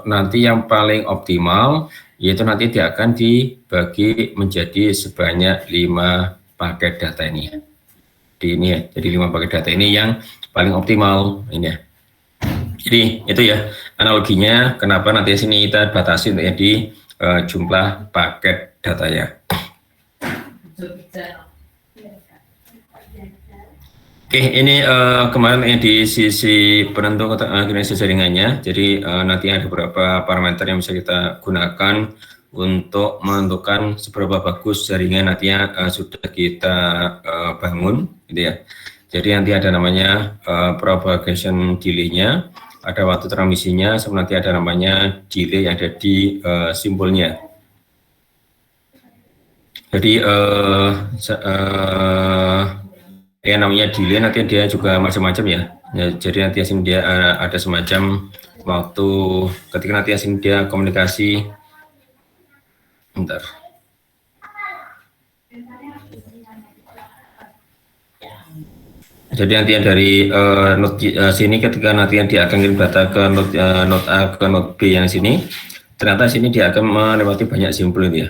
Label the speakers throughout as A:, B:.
A: nanti yang paling optimal yaitu nanti dia akan dibagi menjadi sebanyak 5 paket data ini. Ini ya, jadi 5 paket data ini yang paling optimal ini ya. Jadi itu ya analoginya kenapa nanti sini kita batasi untuk ya di jumlah paket datanya. Oke, ini kemarin di sisi penentu kinerja jaringannya. Jadi nanti ada beberapa parameter yang bisa kita gunakan untuk menentukan seberapa bagus jaringan nantinya sudah kita bangun, gitu ya. Jadi nanti ada namanya propagation delay-nya, ada waktu transmisinya, sama nanti ada namanya delay yang ada di simbolnya. Jadi yang namanya delay nanti dia juga macam-macam ya. Jadi nanti asin dia ada semacam waktu ketika nanti asin dia komunikasi. Bentar. Jadi nanti dari node sini ketika nanti dia akan kirim data ke node A ke node B yang sini, ternyata sini dia akan melewati banyak simpul itu ya.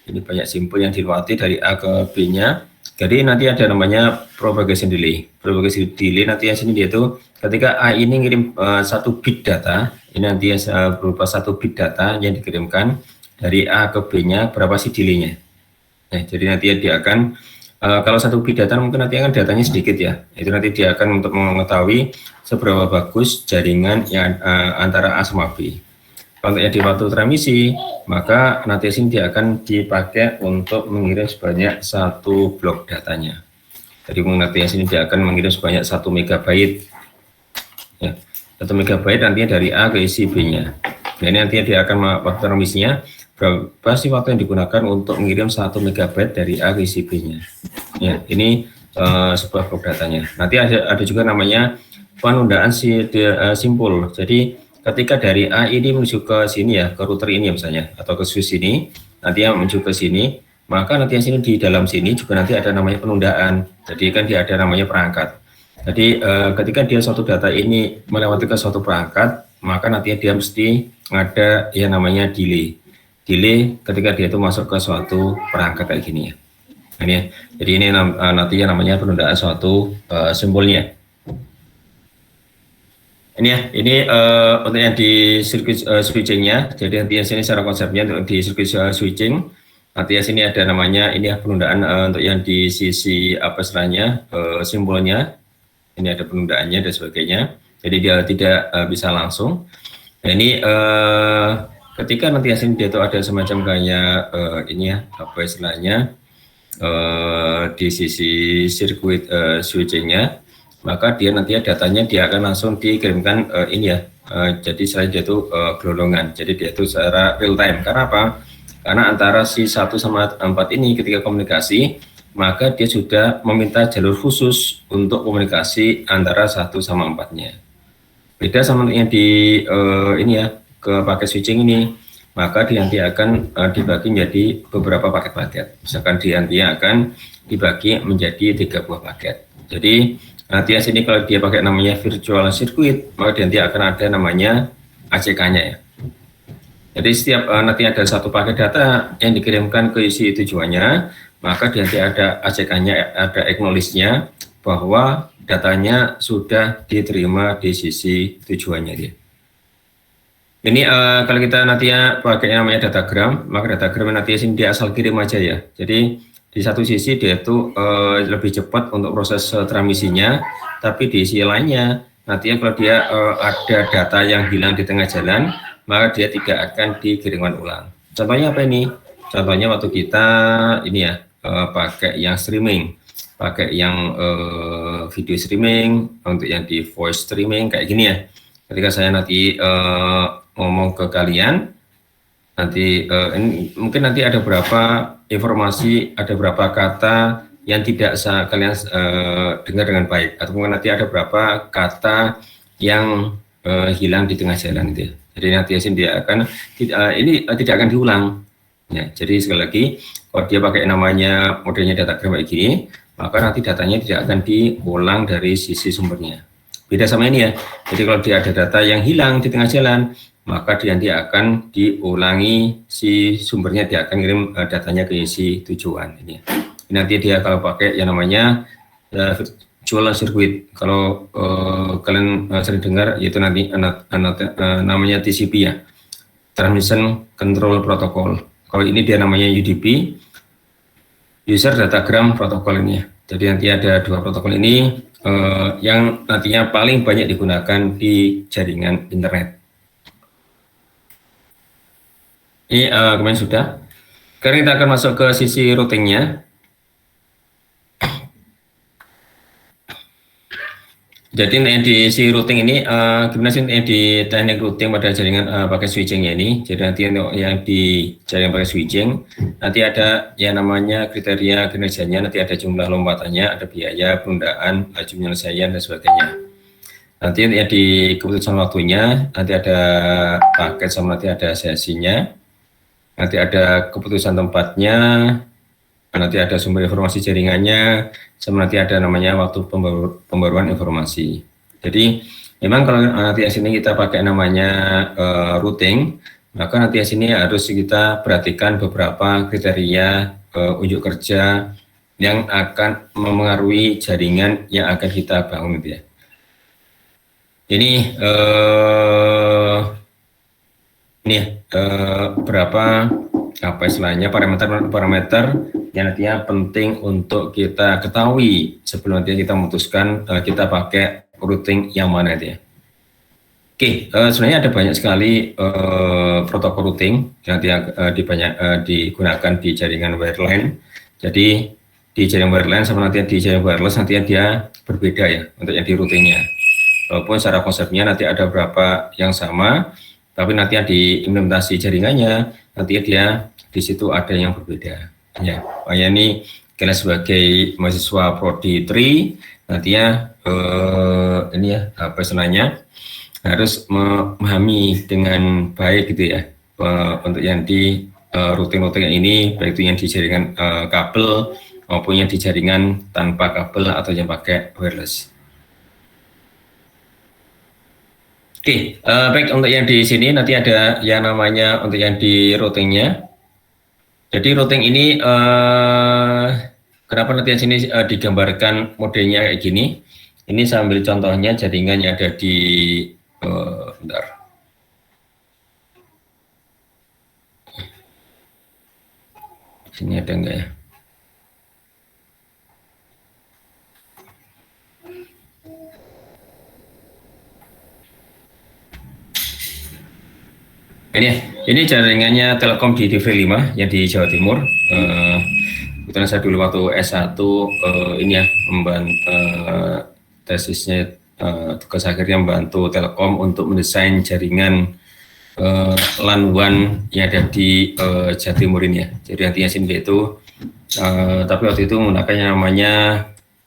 A: Jadi banyak simpul yang dilewati dari A ke B-nya. Jadi nanti ada namanya propagation delay. Propagation delay nanti yang sini dia itu ketika A ini ngirim 1 bit data, ini nanti berupa 1 bit data yang dikirimkan dari A ke B-nya, berapa sih delay-nya? Nah, jadi nanti dia akan kalau 1 bit data mungkin nanti akan datanya sedikit ya. Itu nanti dia akan untuk mengetahui seberapa bagus jaringan yang antara A sama B. Kalau di waktu transmisi, maka nanti sini dia akan dipakai untuk mengirim sebanyak 1 blok datanya. Jadi nanti sini dia akan mengirim sebanyak 1 megabyte. Ya, 1 megabyte nantinya dari A ke isi B-nya. Nah, ini nantinya dia akan waktu transmisinya berapa sih waktu yang digunakan untuk mengirim 1 megabyte dari A ke isi B-nya. Ya, ini sebuah blok datanya. Nanti ada juga namanya penundaan simpul. Jadi ketika dari A ini menuju ke sini ya, ke router ini ya misalnya, atau ke switch ini, nanti yang menuju ke sini, maka nanti yang sini di dalam sini juga nanti ada namanya penundaan. Jadi kan dia ada namanya perangkat. Jadi ketika dia suatu data ini melewati ke suatu perangkat, maka nanti dia mesti ada yang namanya delay. Delay ketika dia itu masuk ke suatu perangkat kayak gini ya. Ini ya. Jadi ini nantinya namanya penundaan suatu simbolnya. Ini ya, ini untuk yang di sirkuit switchingnya. Jadi nanti yang sini secara konsepnya untuk di sirkuit switching, nanti yang sini ada namanya ini ya penundaan untuk yang di sisi apa istilahnya simbolnya. Ini ada penundaannya dan sebagainya. Jadi dia tidak bisa langsung. Nah, ini ketika nanti yang sini dia itu ada semacam kayak ini ya apa istilahnya di sisi sirkuit switchingnya. Maka dia nantinya datanya dia akan langsung dikirimkan ini ya, jadi selain dia itu gelondongan, jadi dia itu secara real time. Karena apa? Karena antara si 1 sama 4 ini ketika komunikasi, maka dia sudah meminta jalur khusus untuk komunikasi antara 1 sama 4-nya. Beda sama yang di ini ya, ke paket switching ini, maka dia nanti akan dibagi menjadi beberapa paket-paket. Misalkan dia nantinya akan dibagi menjadi 3 buah paket. Jadi nanti yang sini kalau dia pakai namanya virtual circuit, maka nanti akan ada namanya ACK-nya ya. Jadi setiap nanti ada 1 paket data yang dikirimkan ke isi tujuannya, maka nanti ada ACK-nya, ada acknowledge-nya bahwa datanya sudah diterima di sisi tujuannya dia. Ini kalau kita nantinya pakai namanya datagram, maka datagram nanti sini dia asal kirim aja ya. Jadi di satu sisi dia itu lebih cepat untuk proses transmisinya, tapi di sisi lainnya nantinya kalau dia ada data yang hilang di tengah jalan, maka dia tidak akan dikirimkan ulang. Contohnya apa ini? Contohnya waktu kita ini ya pakai yang streaming, pakai yang video streaming, untuk yang di voice streaming kayak gini ya. Ketika saya nanti ngomong ke kalian, nanti ini, mungkin nanti ada berapa informasi, ada berapa kata yang tidak kalian dengar dengan baik, atau mungkin nanti ada berapa kata yang hilang di tengah jalan itu. Jadi nanti dia akan ini tidak akan diulang. Ya, jadi sekali lagi kalau dia pakai namanya modelnya datagram kayak gini, maka nanti datanya tidak akan diulang dari sisi sumbernya. Beda sama ini ya. Jadi kalau dia ada data yang hilang di tengah jalan, maka dia nanti akan diulangi si sumbernya, dia akan kirim datanya ke si tujuan ini. Nanti dia kalau pakai yang namanya virtual circuit. Kalau kalian sering dengar, yaitu nanti namanya TCP ya, Transmission Control Protocol. Kalau ini dia namanya UDP, User Datagram Protocol ini. Jadi nanti ada dua protokol ini yang nantinya paling banyak digunakan di jaringan internet. Ini kemarin sudah. Sekarang kita akan masuk ke sisi routingnya. Jadi di si routing ini gimana sih di teknik routing pada jaringan pakai switching ya ini. Jadi nanti yang di jaringan pakai switching nanti ada yang namanya kriteria kinerjanya, nanti ada jumlah lompatannya, ada biaya, penundaan, laju penyelesaian dan sebagainya. Nanti ya di keputusan waktunya nanti ada paket sama nanti ada sesinya. Nanti ada keputusan tempatnya, nanti ada sumber informasi jaringannya, sama nanti ada namanya waktu pembaruan informasi. Jadi memang kalau nanti di sini kita pakai namanya routing, maka nanti di sini harus kita perhatikan beberapa kriteria unjuk kerja yang akan memengaruhi jaringan yang akan kita bangun gitu ya. Ini berapa apa istilahnya parameter yang nantinya penting untuk kita ketahui sebelum nanti kita memutuskan kita pakai routing yang mana itu ya. Oke, sebenarnya ada banyak sekali protokol routing yang nanti digunakan di jaringan wireline. Jadi di jaringan wireline sama nanti di jaringan wireless nanti dia berbeda ya untuk yang di routingnya. Walaupun secara konsepnya nanti ada beberapa yang sama, tapi nanti di implementasi jaringannya nanti dia di situ ada yang berbeda ya. Makanya ini kalian sebagai mahasiswa prodi 3 nantinya ini ya apa istilahnya harus memahami dengan baik gitu ya untuk yang di routing ini, baik itu yang di jaringan kabel maupun yang di jaringan tanpa kabel atau yang pakai wireless. Oke, baik untuk yang di sini nanti ada yang namanya untuk yang di routingnya. Jadi routing ini kenapa nanti di sini digambarkan modelnya kayak gini? Ini saya ambil contohnya jaringan yang ada di bentar. Sini ada enggak ya? Ini jaringannya Telkom di TV5 yang di Jawa Timur. Kebetulan saya dulu waktu S1 ini ya tesisnya tugas akhirnya membantu Telkom untuk mendesain jaringan LAN WAN yang ada di Jawa Timur ini ya. Jadi nantinya sini itu tapi waktu itu menggunakan yang namanya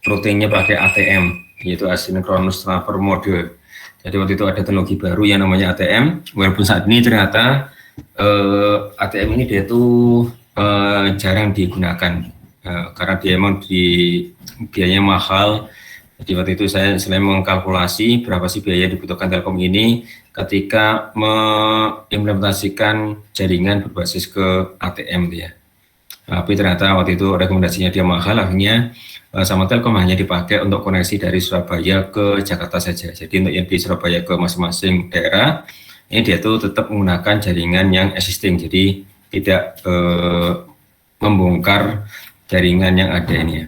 A: routingnya pakai ATM, yaitu Asynchronous Transfer Mode. Jadi waktu itu ada teknologi baru yang namanya ATM, walaupun saat ini ternyata ATM ini dia tuh jarang digunakan karena dia memang biayanya mahal. Jadi waktu itu saya selain mengkalkulasi berapa sih biaya dibutuhkan Telkom ini ketika mengimplementasikan jaringan berbasis ke ATM dia. Tapi ternyata waktu itu rekomendasinya dia mahal, akhirnya sama Telkom hanya dipakai untuk koneksi dari Surabaya ke Jakarta saja. Jadi untuk yang di Surabaya ke masing-masing daerah, ini dia tuh tetap menggunakan jaringan yang existing, jadi tidak membongkar jaringan yang ada ini ya.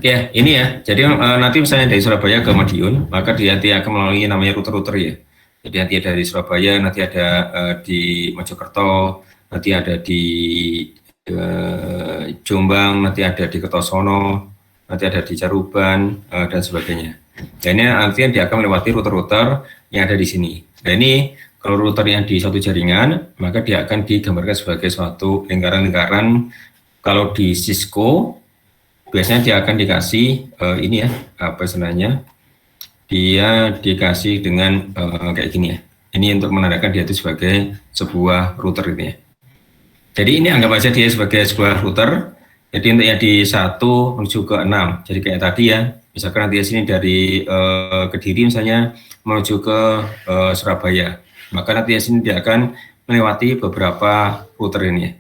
A: Ya, ini ya. Jadi nanti misalnya dari Surabaya ke Madiun, maka dia nanti akan melalui namanya router-router ya. Jadi nanti ada di Surabaya, nanti ada di Mojokerto, nanti ada di Jombang, nanti ada di Kertosono, nanti ada di Caruban dan sebagainya. Dan ini nanti dia akan melewati router-router yang ada di sini. Dan ini kalau router yang di suatu jaringan, maka dia akan digambarkan sebagai suatu lingkaran-lingkaran. Kalau di Cisco, biasanya dia akan dikasih ini ya, apa istilahnya? Dia dikasih dengan kayak gini ya. Ini untuk menandakan dia itu sebagai sebuah router ini ya. Jadi ini anggap aja dia sebagai sebuah router. Jadi untuk yang di 1 menuju ke 6. Jadi kayak tadi ya, Misalkan nanti sini dari Kediri misalnya menuju ke Surabaya, maka nanti sini dia akan melewati beberapa rute ini.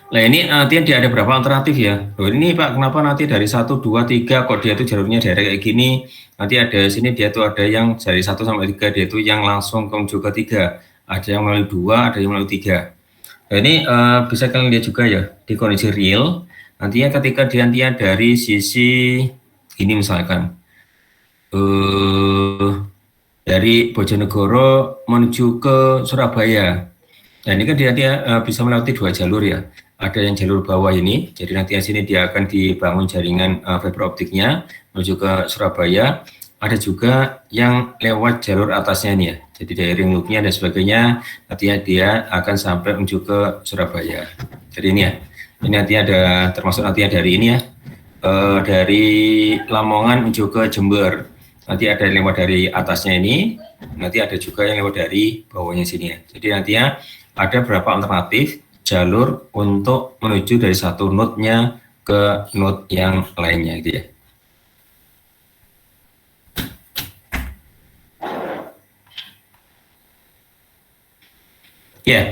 A: Nah ini nanti dia ada berapa alternatif ya. Loh ini Pak, kenapa nanti dari 1, 2, 3 kok dia itu jalurnya daerah kayak gini. Nanti ada sini dia tuh ada yang dari 1 sampai 3 dia itu yang langsung menuju ke 3. Ada yang melalui 2, ada yang melalui 3. Nah ini bisa kalian lihat juga ya di kondisi real. Nantinya ketika dia dari sisi ini misalkan dari Bojonegoro menuju ke Surabaya. Nah ini kan dia bisa melewati 2 jalur ya. Ada yang jalur bawah ini, jadi nanti di sini dia akan dibangun jaringan fiber optiknya menuju ke Surabaya. Ada juga yang lewat jalur atasnya ini ya. Jadi dari ring loopnya dan sebagainya, nantinya dia akan sampai menuju ke Surabaya. Jadi ini ya, ini nanti ada termasuk nanti dari ini ya, dari Lamongan menuju ke Jember. Nanti ada yang lewat dari atasnya ini, nanti ada juga yang lewat dari bawahnya sini ya. Jadi nantinya ada beberapa alternatif jalur untuk menuju dari satu node-nya ke node yang lainnya gitu ya. Ya,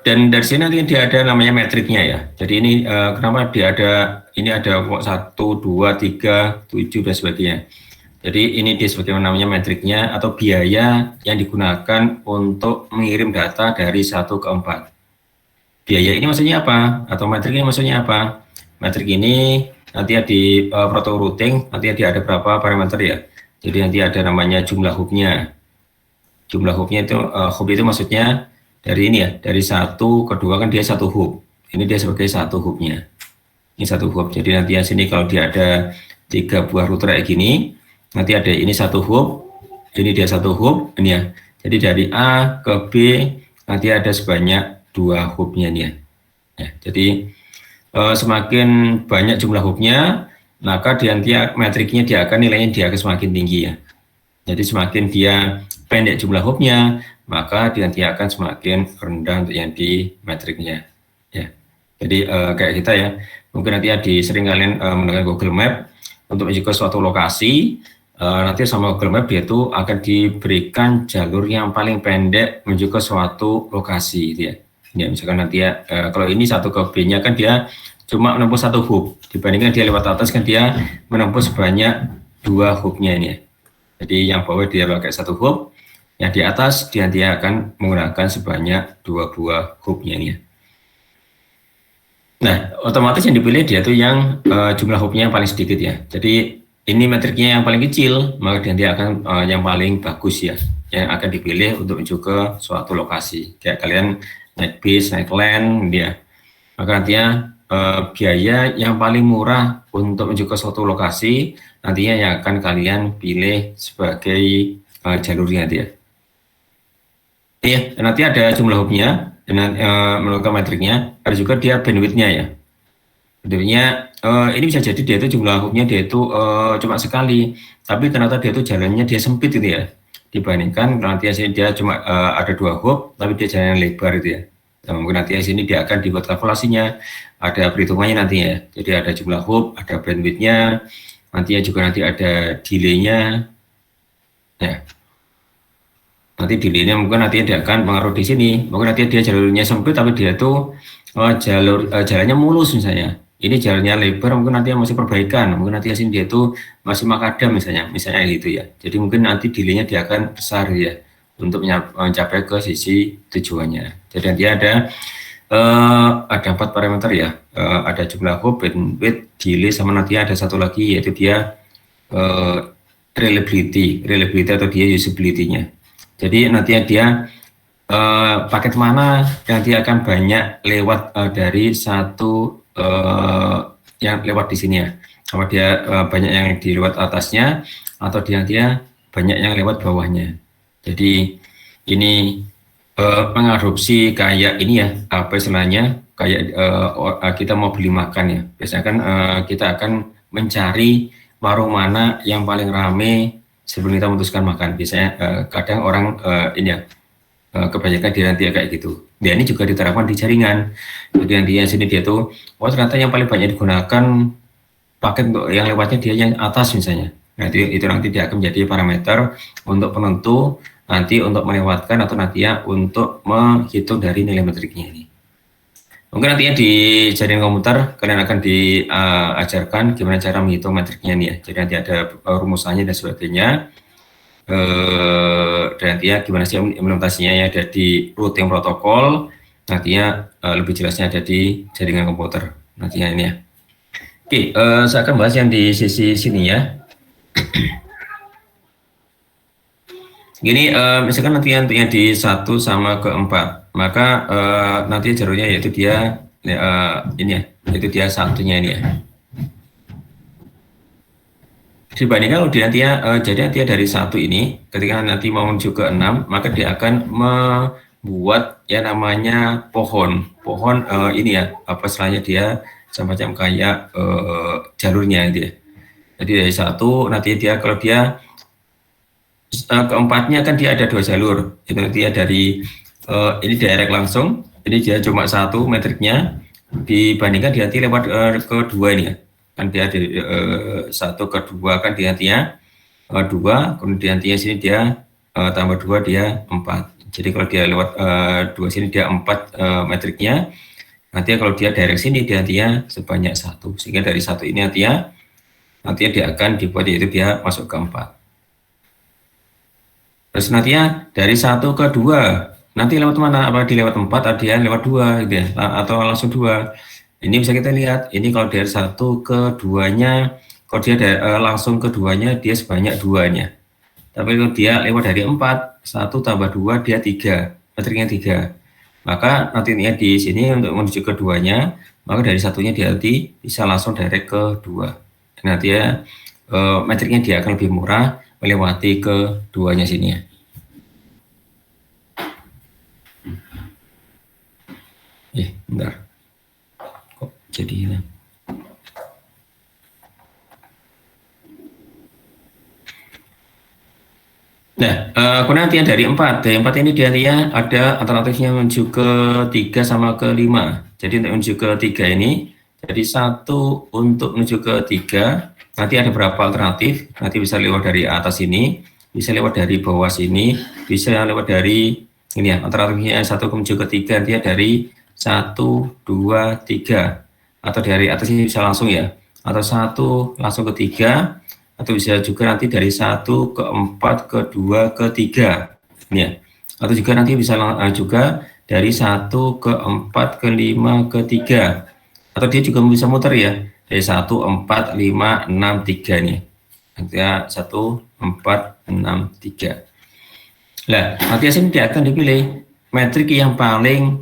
A: dan dari sini nanti dia ada namanya metriknya ya. Jadi ini kenapa dia ada, ini ada 1, 2, 3, 7 dan sebagainya. Jadi ini dia sebagai namanya metriknya atau biaya yang digunakan untuk mengirim data dari 1 ke 4. Biaya ini maksudnya apa? Atau metrik ini maksudnya apa? Metrik ini nanti di proto routing nanti ada berapa parameter ya. Jadi nanti ada namanya jumlah hubnya. Jumlah hubnya itu hub itu maksudnya dari ini ya, dari 1 ke 2 kan dia 1 hub. Ini dia sebagai 1 hubnya. Ini 1 hub. Jadi nanti yang sini kalau dia ada 3 buah router kayak gini, nanti ada ini 1 hub, ini dia 1 hub, ini ya. Jadi dari A ke B nanti ada sebanyak 2 hubnya nih ya. Ya, jadi semakin banyak jumlah hubnya, maka dia metriknya dia akan nilainya dia akan semakin tinggi ya. Jadi semakin dia pendek jumlah hubnya, maka dia akan semakin rendah untuk yang di metriknya. Ya. Jadi kayak kita ya, mungkin nanti sering kalian menggunakan Google Map untuk menuju ke suatu lokasi, nanti sama Google Map dia itu akan diberikan jalur yang paling pendek menuju ke suatu lokasi gitu ya. Ya misalkan nanti ya, kalau ini 1 ke B-nya kan dia cuma menempuh 1 hub, dibandingkan dia lewat atas kan dia menempuh sebanyak 2 hubnya ini ya. Jadi yang bawah dia pakai 1 hub, yang di atas dia akan menggunakan sebanyak 2 buah hubnya ini ya. Nah, otomatis yang dipilih dia itu yang jumlah hubnya yang paling sedikit ya. Jadi ini metriknya yang paling kecil, maka dia akan yang paling bagus ya, yang akan dipilih untuk menuju ke suatu lokasi. Kayak kalian naik bis, naik LAN, dia. Maka nantinya biaya yang paling murah untuk menuju ke suatu lokasi, nantinya yang akan kalian pilih sebagai jalurnya dia. Iya, nanti ada jumlah hubnya dengan menurut metriknya, ada juga dia bandwidth-nya ya. Bandwidth-nya ini bisa jadi dia itu jumlah hubnya dia itu cuma sekali, tapi ternyata dia itu jalannya dia sempit gitu ya. Dibandingkan nanti dia cuma ada 2 hub, tapi dia jalan lebar gitu ya. Nah, mungkin nanti sini dia akan dibuat kalkulasinya, ada perhitungannya nanti ya. Jadi ada jumlah hub, ada bandwidth-nya, nantinya juga nanti ada delay-nya. Ya. Nanti delay-nya mungkin nanti dia akan pengaruh di sini. Mungkin nanti dia jalurnya sempit tapi dia tuh jalannya mulus misalnya. Ini jalannya lebar, mungkin nanti masih perbaikan. Mungkin nanti sini dia tuh masih makadam misalnya gitu ya. Jadi mungkin nanti delay-nya dia akan besar ya untuk mencapai ke sisi tujuannya. Jadi nanti ada 4 parameter ya. Ada jumlah hub, bandwidth, delay, sama nanti ada satu lagi yaitu dia reliability atau dia usability-nya. Jadi nanti dia paket mana nanti akan banyak lewat dari satu yang lewat di sini ya. Sama dia banyak yang di lewat atasnya atau dia banyak yang lewat bawahnya. Jadi ini mengadopsi kayak ini ya, apa istilahnya, kayak kita mau beli makan ya. Biasanya kan kita akan mencari warung mana yang paling rame sebelum kita memutuskan makan. Biasanya kadang orang ini ya, kebanyakan dia nanti kayak gitu. Dia ini juga diterapkan di jaringan. Jadi nantinya sini dia tuh, oh ternyata yang paling banyak digunakan paket untuk yang lewatnya dia yang atas misalnya. Nah, itu nanti dia akan menjadi parameter untuk penentu nanti untuk melewatkan atau nanti ya untuk menghitung dari nilai metriknya ini. Mungkin nantinya di jaringan komputer kalian akan diajarkan gimana cara menghitung metriknya nih ya. Jadi nanti ada rumusannya dan sebagainya. Dan nantinya gimana sih implementasinya ya ada di routing protokol. Nantinya lebih jelasnya ada di jaringan komputer. Nantinya ini ya. Oke, saya akan bahas yang di sisi sini ya. Gini, misalkan nanti yang di 1 sama ke 4, maka nanti jalurnya yaitu dia ini ya, yaitu dia satunya ini ya. Dibandingkan kalau dia nantinya, jadi nanti dari 1 ini, ketika nanti mau menuju ke 6, maka dia akan membuat ya namanya pohon ini ya, apa istilahnya dia semacam kayak jalurnya gitu ya. Jadi dari 1 nanti dia kalau dia keempatnya kan dia ada 2 jalur, itu dia dari ini direct langsung, ini dia cuma 1 metriknya dibandingkan dia nanti lewat ke 2 ini ya, kan dia di 1 ke 2 kan dia nantinya 2, kemudian nantinya sini dia tambah 2 dia 4. Jadi kalau dia lewat 2 sini dia 4 metriknya, nanti kalau dia direct sini dia nantinya sebanyak 1, sehingga dari 1 ini nantinya dia akan dibuat yaitu dia masuk ke 4. Terus nantinya dari 1 ke 2, nanti lewat mana? Apa di lewat 4 atau dia lewat 2 gitu ya, atau langsung 2. Ini bisa kita lihat, ini kalau dari 1 ke 2-nya, kalau dia langsung ke 2-nya dia sebanyak 2-nya. Tapi kalau dia lewat dari 4, 1 tambah 2 dia 3, metriknya 3. Maka nantinya di sini untuk menuju ke 2-nya, maka dari 1-nya dia nanti bisa langsung direct ke 2. Nanti ya metriknya dia akan lebih murah melewati ke 2-nya sini ya. Bentar. Kok jadi ini? Nah, kemudian dari 4. Dari 4 ini dia ada alternatifnya menuju ke 3 sama ke 5. Jadi untuk menuju ke 3 ini, jadi 1 untuk menuju ke 3, nanti ada berapa alternatif? Nanti bisa lewat dari atas ini, bisa lewat dari bawah sini, bisa lewat dari ini ya, alternatifnya 1 menuju ke 3, nanti dari 1, 2, 3. Atau dari atas ini bisa langsung ya, atau 1 langsung ke 3, atau bisa juga nanti dari 1 ke 4 ke 2 ke 3 ini ya. Atau juga nanti bisa juga dari 1 ke 4 ke 5 ke 3, atau dia juga bisa muter ya dari 1 4 5 6 3 nih. Nanti ya 1 4 6 3. Nah, nanti sini dia akan dipilih metrik yang paling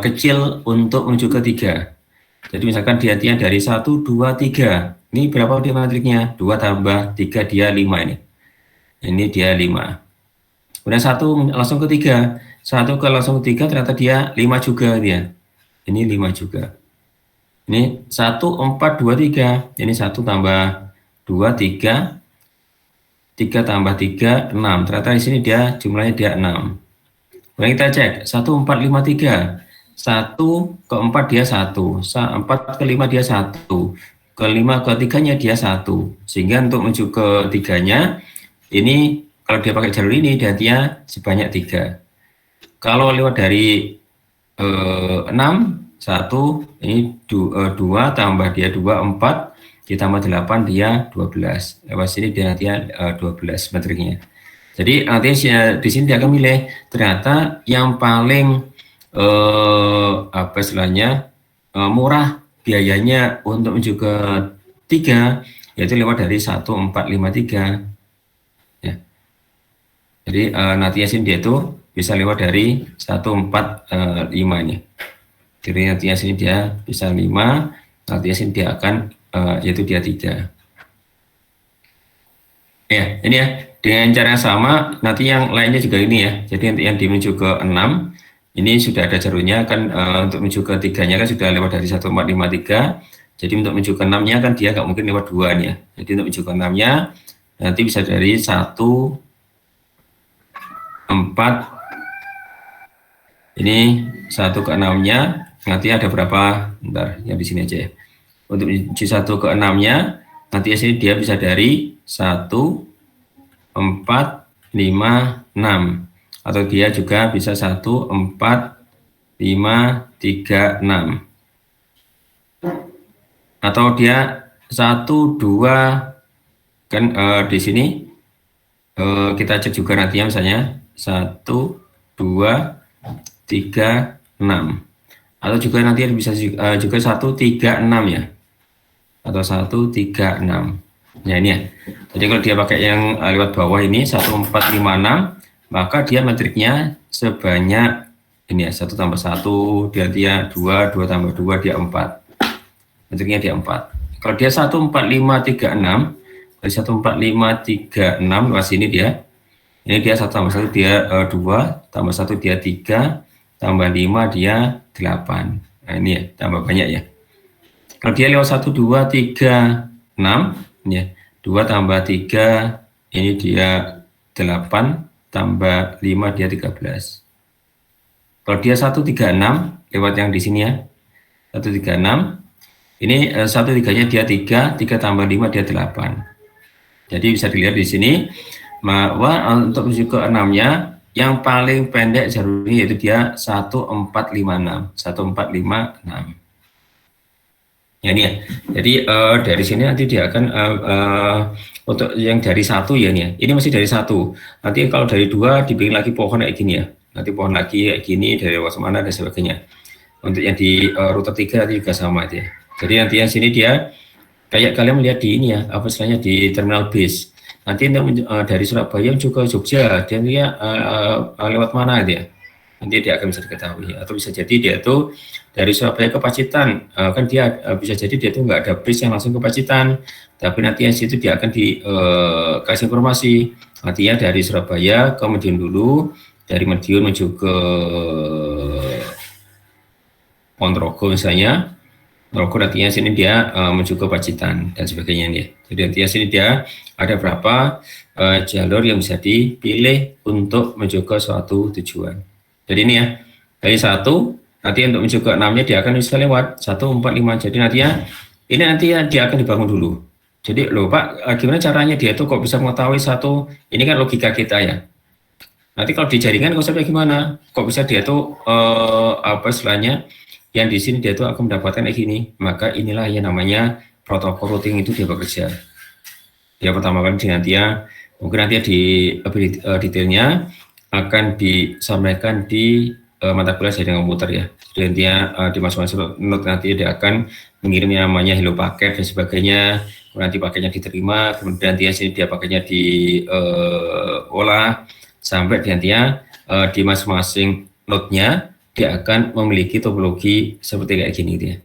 A: kecil untuk menuju ke 3. Jadi misalkan dia dari 1 2 3. Ini berapa dia metriknya? 2 tambah 3 dia 5 ini. Ini dia 5. Kemudian 1 langsung ke 3. 1 ke langsung ke 3 ternyata dia 5 juga dia. Ini 5 juga. Ini 1 4 2 3. Ini 1 tambah 2 3. 3 tambah 3 6. Ternyata di sini dia jumlahnya dia 6. Kemudian kita cek 1 4 5 3. 1 ke 4 dia 1. 4 ke 5 dia 1. Ke 5 ke 3-nya dia 1, sehingga untuk menuju ke 3-nya ini kalau dia pakai jalur ini dia sebanyak 3. Kalau lewat dari 6 1 ini 2 tambah dia 2 4 ditambah 8 dia 12. Lewat sini dia 12 metriknya. Jadi nanti di sini dia akan milih ternyata yang paling apa istilahnya murah biayanya untuk menuju ke 3 yaitu lewat dari 1 4 5 3 ya. Jadi nantinya sini dia itu bisa lewat dari 1 4 5 ini. Jadi nantinya sini dia bisa 5, nantinya sini dia akan yaitu dia 3. Ya, ini ya dengan cara yang sama nanti yang lainnya juga ini ya. Jadi nanti yang menuju ke 6 ini sudah ada jalurnya kan untuk menuju ke 3-nya kan sudah lewat dari 1 4 5 3. Jadi untuk menuju ke 6-nya kan dia nggak mungkin lewat 2 nih ya. Jadi untuk menuju ke 6-nya nanti bisa dari 1 4 ini 1 ke 6-nya nanti ada berapa? Bentar, yang di sini aja ya. untuk menuju 1 ke 6-nya, nanti sini dia bisa dari 1, 4, 5, 6. Atau dia juga bisa 1, 4, 5, 3, 6. Atau dia 1, 2, kan di sini kita cek juga nantinya misalnya 1, 2, 3, 6. Atau juga nanti bisa juga 1, 3, 6 ya. Atau 1, 3, 6. Ya ini ya. Jadi kalau dia pakai yang lewat bawah ini 1, 4, 5, 6, maka dia matriknya sebanyak ini ya, 1 tambah 1, dia 2, 2 tambah 2, dia 4. Matriknya dia 4. Kalau dia 1, 4, 5, 3, 6, dari 1, 4, 5, 3, 6, lewat sini dia. Ini dia 1 tambah 1, dia 2, tambah 1, dia 3, tambah 5, dia 8. Nah ini ya, tambah banyak ya. Kalau dia lewat 1, 2, 3, 6, ini ya, 2 tambah 3, ini dia 8, tambah 5, dia 13. Kalau dia 1, 3, 6, lewat yang di sini ya, 1, 3, 6, ini 1, 3-nya dia 3, 3 tambah 5, dia 8. Jadi bisa dilihat di sini, bahwa untuk menuju ke 6-nya, yang paling pendek jalurnya yaitu dia 1, 4, 5, 6. 1, 4, 5, 6. Ya ini ya. Jadi dari sini nanti dia akan untuk yang dari 1 ya ini ya. Ini masih dari 1. Nanti kalau dari 2 dibikin lagi pohon kayak gini ya. Nanti pohon lagi kayak gini dari luas mana dan sebagainya. Untuk yang di router 3 nanti juga sama itu ya. Jadi nanti yang sini dia kayak kalian melihat di ini ya, apa istilahnya di terminal bis. Nanti dari Surabaya juga Jogja, dia lewat mana dia? Nanti dia akan bisa diketahui. Atau bisa jadi dia itu dari Surabaya ke Pacitan, kan dia bisa jadi dia itu nggak ada bis yang langsung ke Pacitan, tapi nanti yang situ dia akan dikasih informasi. Artinya dari Surabaya ke Madiun dulu, dari Madiun menuju ke Ponorogo misalnya. Ponorogo nantinya sini dia menuju ke Pacitan dan sebagainya nih. Jadi nantinya sini dia ada berapa jalur yang bisa dipilih untuk menuju ke suatu tujuan. Jadi ini ya, dari 1, nanti untuk menuju ke 6-nya dia akan bisa lewat 1, 4, 5. Jadi nantinya ini nanti dia akan dibangun dulu. Jadi loh Pak, gimana caranya dia tuh kok bisa mengetahui 1, ini kan logika kita ya. Nanti kalau di jaringan konsepnya gimana? Kok bisa dia tuh apa istilahnya? Yang di sini dia tuh akan mendapatkan kayak gini. Maka inilah yang namanya protokol routing itu dia bekerja. Dia pertama kali nanti ya, mungkin nanti di lebih detailnya akan disampaikan di mata kuliah jaringan komputer ya. Jadi nantinya di masing-masing note nanti dia akan mengirim yang namanya hello paket dan sebagainya. Nanti paketnya diterima, kemudian nanti sini dia paketnya diolah sampai nantinya di masing-masing node-nya dia akan memiliki topologi seperti kayak gini gitu ya.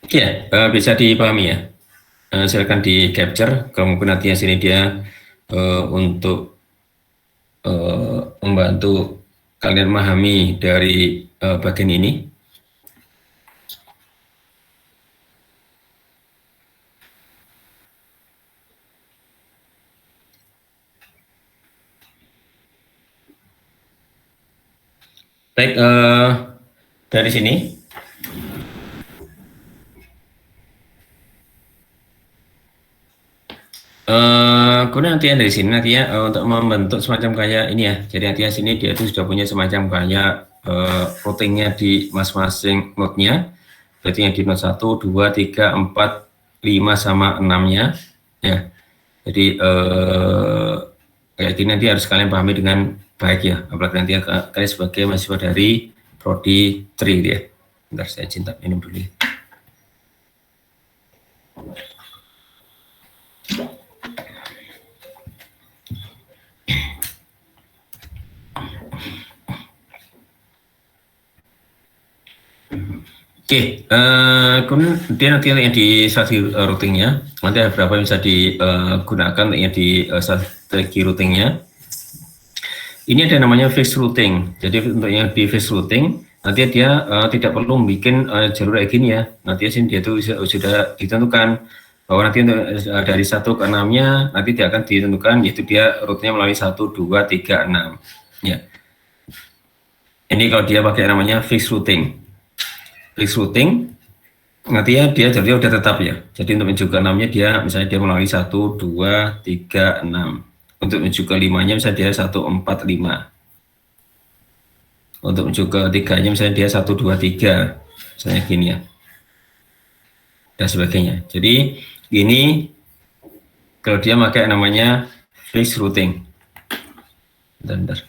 A: Ya, bisa dipahami ya. Silakan di capture, kalau mungkin nantinya sini dia untuk membantu kalian memahami dari bagian ini. Baik, dari sini kemudian nantinya dari sini nantinya untuk membentuk semacam kayak ini ya. Jadi nantinya sini dia itu sudah punya semacam kayak routingnya di masing-masing node-nya. Berarti yang di node 1, 2, 3, 4, 5 sama 6-nya ya. Jadi kayak gini nanti harus kalian pahami dengan baik ya. Apalagi nanti kalian sebagai mahasiswa dari Prodi 3 ya. Bentar saya cinta minum dulu ya. Oke, kemudian nanti yang di strategi routingnya, nanti ada berapa yang bisa digunakan yang di strategi routingnya. Ini ada namanya fixed routing. Jadi untuk yang di fixed routing, nanti dia tidak perlu bikin jalur kayak gini ya. Nanti sini dia itu sudah ditentukan bahwa nanti dari 1 ke 6-nya nanti dia akan ditentukan yaitu dia rutenya melalui 1, 2, 3, 6. Ya. Ini kalau dia pakai namanya fixed routing. fixed routing, nanti ya dia jadi udah tetap ya. Jadi untuk menuju ke 6-nya dia misalnya dia melalui 1, 2, 3, 6. Untuk menuju ke 5-nya misalnya dia 1, 4, 5. Untuk menuju ke 3-nya misalnya dia 1, 2, 3. Misalnya gini ya. Dan sebagainya. Jadi ini kalau dia pakai namanya fixed routing. Bentar.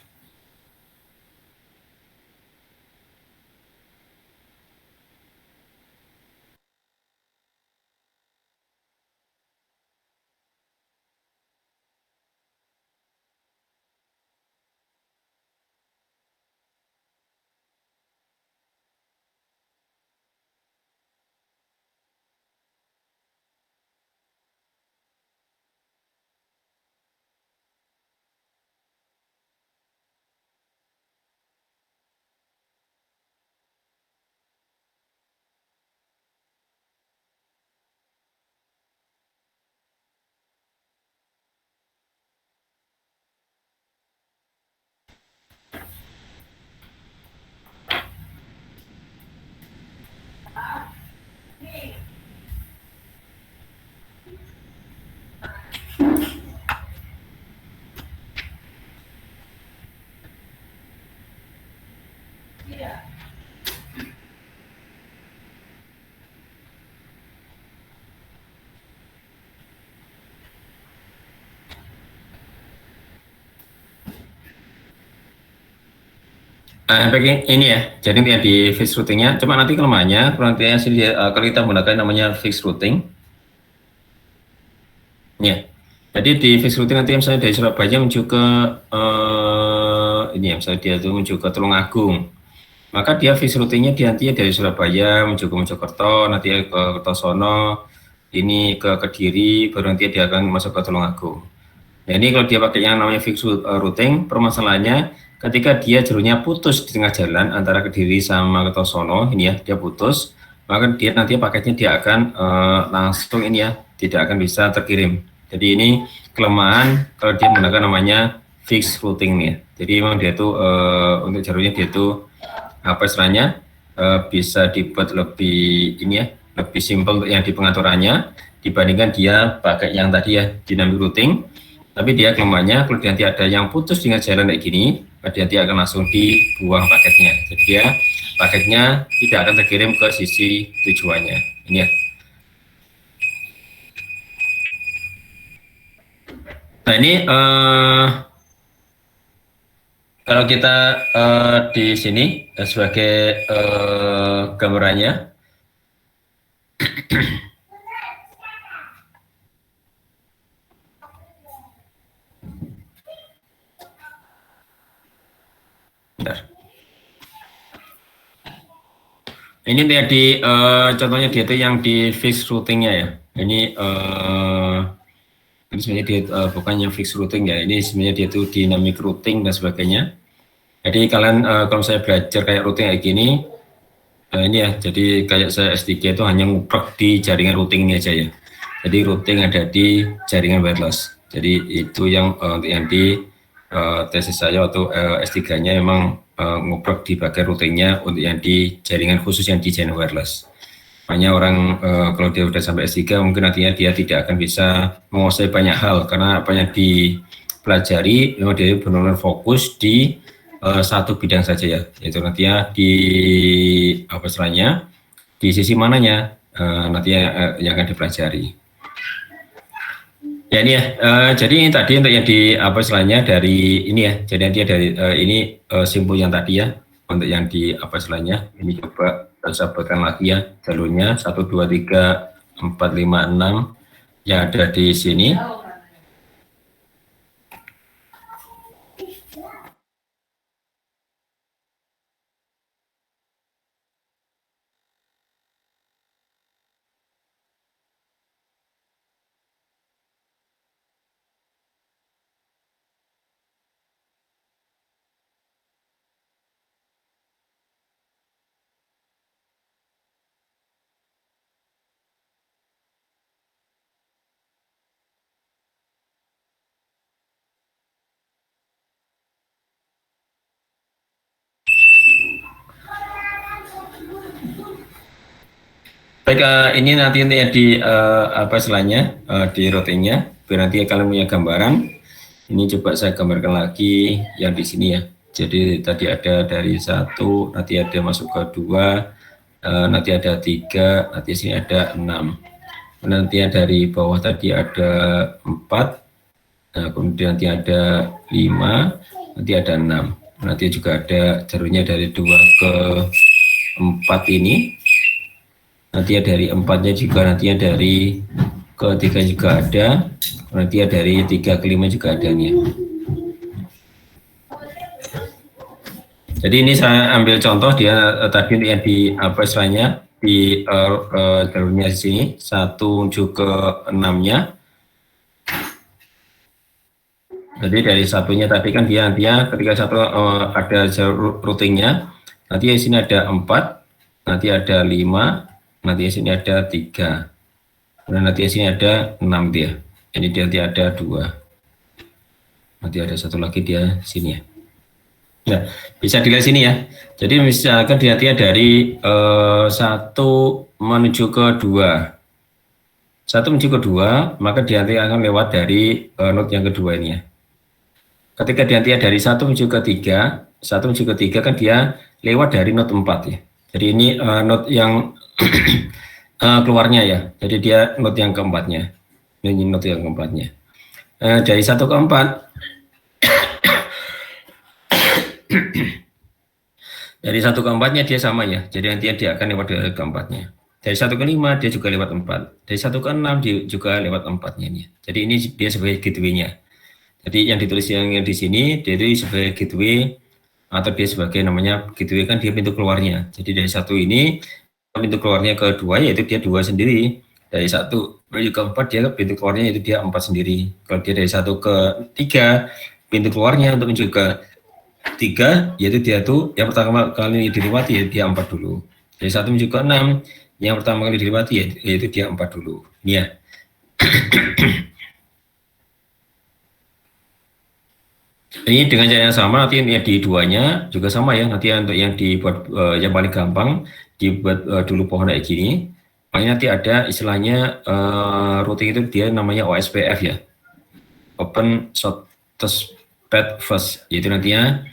A: Ini ya, jadi yang di fixed routingnya, cuma nanti kelemahannya, kalau nanti kalau kita menggunakan namanya fixed routing, ya. Jadi di fixed routing nanti misalnya dari Surabaya menuju ke ini ya, misalnya dia itu menuju ke Tulungagung, maka dia fixed routingnya dia nanti dari Surabaya menuju ke Mojokerto, nanti ke Kertosono, ini ke Kediri, baru nanti dia akan masuk ke Tulungagung. Nah ini kalau dia pakai yang namanya fixed routing, permasalahannya ketika dia jalurnya putus di tengah jalan antara Kediri sama Kertosono, ini ya dia putus, maka dia nanti paketnya dia akan langsung ini ya tidak akan bisa terkirim. Jadi ini kelemahan kalau dia menggunakan namanya fixed routing nih ya. Jadi memang dia tuh untuk jalurnya dia tuh apa istilahnya bisa dibuat lebih ini ya lebih simpel yang di pengaturannya dibandingkan dia pakai yang tadi ya dynamic routing. Tapi dia kelemahannya kalau nanti ada yang putus dengan jalan kayak gini, dia nanti akan langsung dibuang paketnya. Jadi dia paketnya tidak akan terkirim ke sisi tujuannya. Ini ya. Nah ini kalau kita di sini sebagai gambarannya, bentar. Ini tadi contohnya dia itu yang di fixed routingnya ya. Ini sebenarnya dia bukan yang fixed routing ya. Ini sebenarnya dia itu dynamic routing dan sebagainya. Jadi kalian kalau saya belajar kayak routing kayak gini, ini ya. Jadi kayak saya S3 itu hanya nguprek di jaringan routing ini aja ya. Jadi routing ada di jaringan wireless. Jadi itu yang untuk yang di tesis saya waktu S3-nya memang nguprek di bagian routingnya untuk yang di jaringan khusus yang di jaringan wireless. Makanya orang kalau dia udah sampai S3 mungkin nantinya dia tidak akan bisa menguasai banyak hal karena apa yang dipelajari memang dia benar-benar fokus di satu bidang saja ya, yaitu nantinya di apa istilahnya di sisi mananya nantinya yang akan dipelajari. Ya ini ya, jadi ini tadi untuk yang di apa istilahnya dari ini ya, jadi dia dari ini simpul yang tadi ya, untuk yang di apa istilahnya, ini coba saya buatkan lagi ya jalurnya 1, 2, 3, 4, 5, 6 yang ada di sini. Baik, ini nanti ya di apa istilahnya di routingnya, biar nanti kalian punya gambaran. Ini coba saya gambarkan lagi yang di sini ya. Jadi tadi ada dari 1, nanti ada masuk ke 2, nanti ada 3, nanti sini ada 6. Nanti dari bawah tadi ada 4, kemudian nanti ada 5, nanti ada 6. Nanti juga ada jalurnya dari 2 ke 4 ini. Nanti ya dari 4-nya juga, nanti ya dari ke 3 juga ada, nanti ya dari 3 ke 5 juga ada nih. Jadi ini saya ambil contoh dia tadi yang di apa istilahnya di jalurnya di sini 1 menuju ke 6-nya. Jadi dari satunya tadi kan dia ketika satu ada jalur routingnya, nanti di sini ada 4, nanti ada 5, nanti di sini ada 3, dan nanti di sini ada 6 dia. Ini dia nanti ada 2, nanti ada satu lagi dia sini ya. Nah, bisa dilihat sini ya. Jadi misalkan dia dari 1 menuju ke 2, 1 menuju ke 2, maka dia akan lewat dari node yang kedua ini ya. Ketika dia dari 1 menuju ke 3, 1 menuju ke 3 kan dia lewat dari node 4 ya. Jadi ini node yang keluarnya ya. Jadi dia node yang keempatnya. Ini node yang keempatnya. Dari 1 ke 4 dari 1 ke 4-nya dia sama ya. Jadi nanti dia akan lewat dari keempatnya. Dari 1 ke 5 dia juga lewat 4. Dari 1 ke 6 dia juga lewat 4-nya ini. Jadi ini dia sebagai gateway-nya. Jadi yang ditulis yang di sini dia itu sebagai gateway, atau dia sebagai namanya gateway kan dia pintu keluarnya. Jadi dari 1 ini pintu keluarnya ke 2 yaitu dia 2 sendiri. Dari 1 menuju ke 4 dia pintu keluarnya itu dia 4 sendiri. Kalau dia dari 1 ke 3 pintu keluarnya untuk menuju ke 3 yaitu dia tuh yang pertama kali dilewati ya dia 4 dulu. Dari 1 menuju ke 6 yang pertama kali dilewati yaitu dia 4 dulu. Ini ya. Ini dengan cara yang sama nanti ya di 2-nya juga sama ya. Nanti untuk yang dibuat yang paling gampang dibuat dulu pohon kayak gini. Makanya nanti ada istilahnya routing itu dia namanya OSPF ya. Open Shortest Path First, yaitu nantinya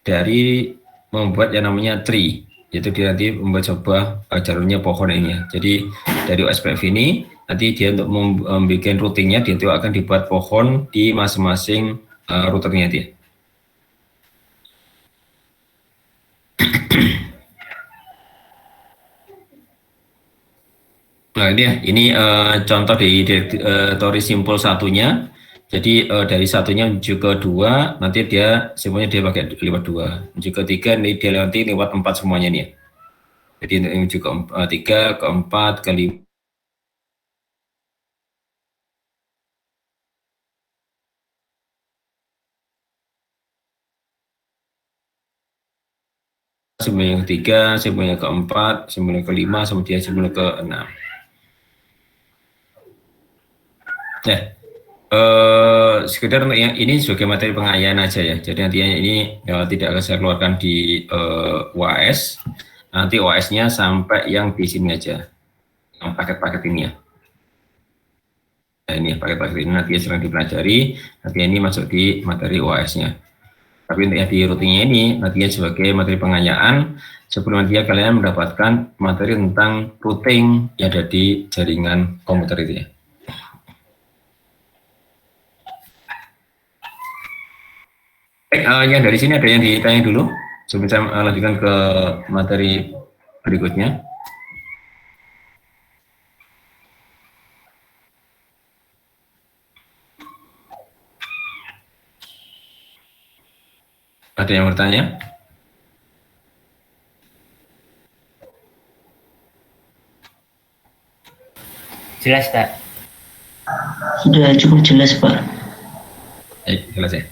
A: dari membuat yang namanya tree, yaitu dia nanti membuat sebuah jalurnya pohon ini ya. Jadi dari OSPF ini nanti dia untuk membuat routingnya dia itu akan dibuat pohon di masing-masing routernya dia. Nah ini contoh dari teori simpul satunya. Jadi dari satunya menuju ke 2, nanti dia semuanya dia pakai lewat 2. Menuju ke 3, ini dia nanti lewat 4 semuanya nih. Jadi menuju ke 3, ke 4, ke 5. Semuanya ke 3, semuanya ke 4, semuanya ke 5, kemudian semuanya ke 6. Nah, sekedar yang ini sebagai materi pengayaan aja ya. Jadi nantinya ini tidak akan saya keluarkan di UAS. Nanti OS-nya sampai yang di sini aja, yang paket-paket ini ya. Nah ini paket-paket ini nanti sedang dipelajari, nanti ini masuk di materi UAS-nya. Tapi untuk yang di routingnya ini nantinya sebagai materi pengayaan sebelum nanti kalian mendapatkan materi tentang routing yang ada di jaringan komputer itu ya. Yang dari sini ada yang ditanya dulu sebelum saya lanjutkan ke materi berikutnya. Ada yang bertanya?
B: Jelas, Pak.
C: Sudah cukup jelas, Pak.
A: Jelas ya.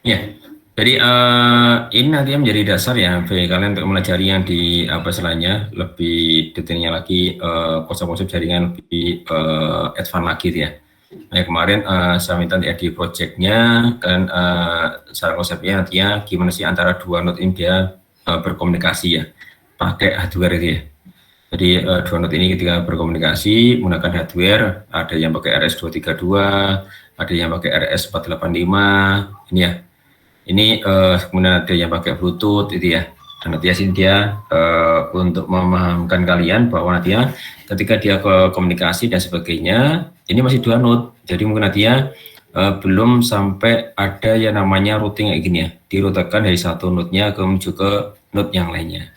A: Ya, jadi ini nanti menjadi dasar ya bagi kalian untuk mempelajari yang di apa istilahnya lebih detailnya lagi konsep-konsep jaringan lebih advance lagi ya. Nah, kemarin saya minta ya di projectnya kan secara konsepnya nantinya gimana sih antara dua node ini dia berkomunikasi ya pakai hardware itu ya. Jadi dua node ini ketika berkomunikasi menggunakan hardware, ada yang pakai RS232, ada yang pakai RS485, ini ya. Ini kemudian ada yang pakai Bluetooth itu ya. Dan nanti sini dia untuk memahamkan kalian bahwa nanti ya ketika dia ke komunikasi dan sebagainya, ini masih dua node. Jadi mungkin nanti ya belum sampai ada yang namanya routing kayak gini ya, dirutekan dari satu node-nya menuju ke node yang lainnya.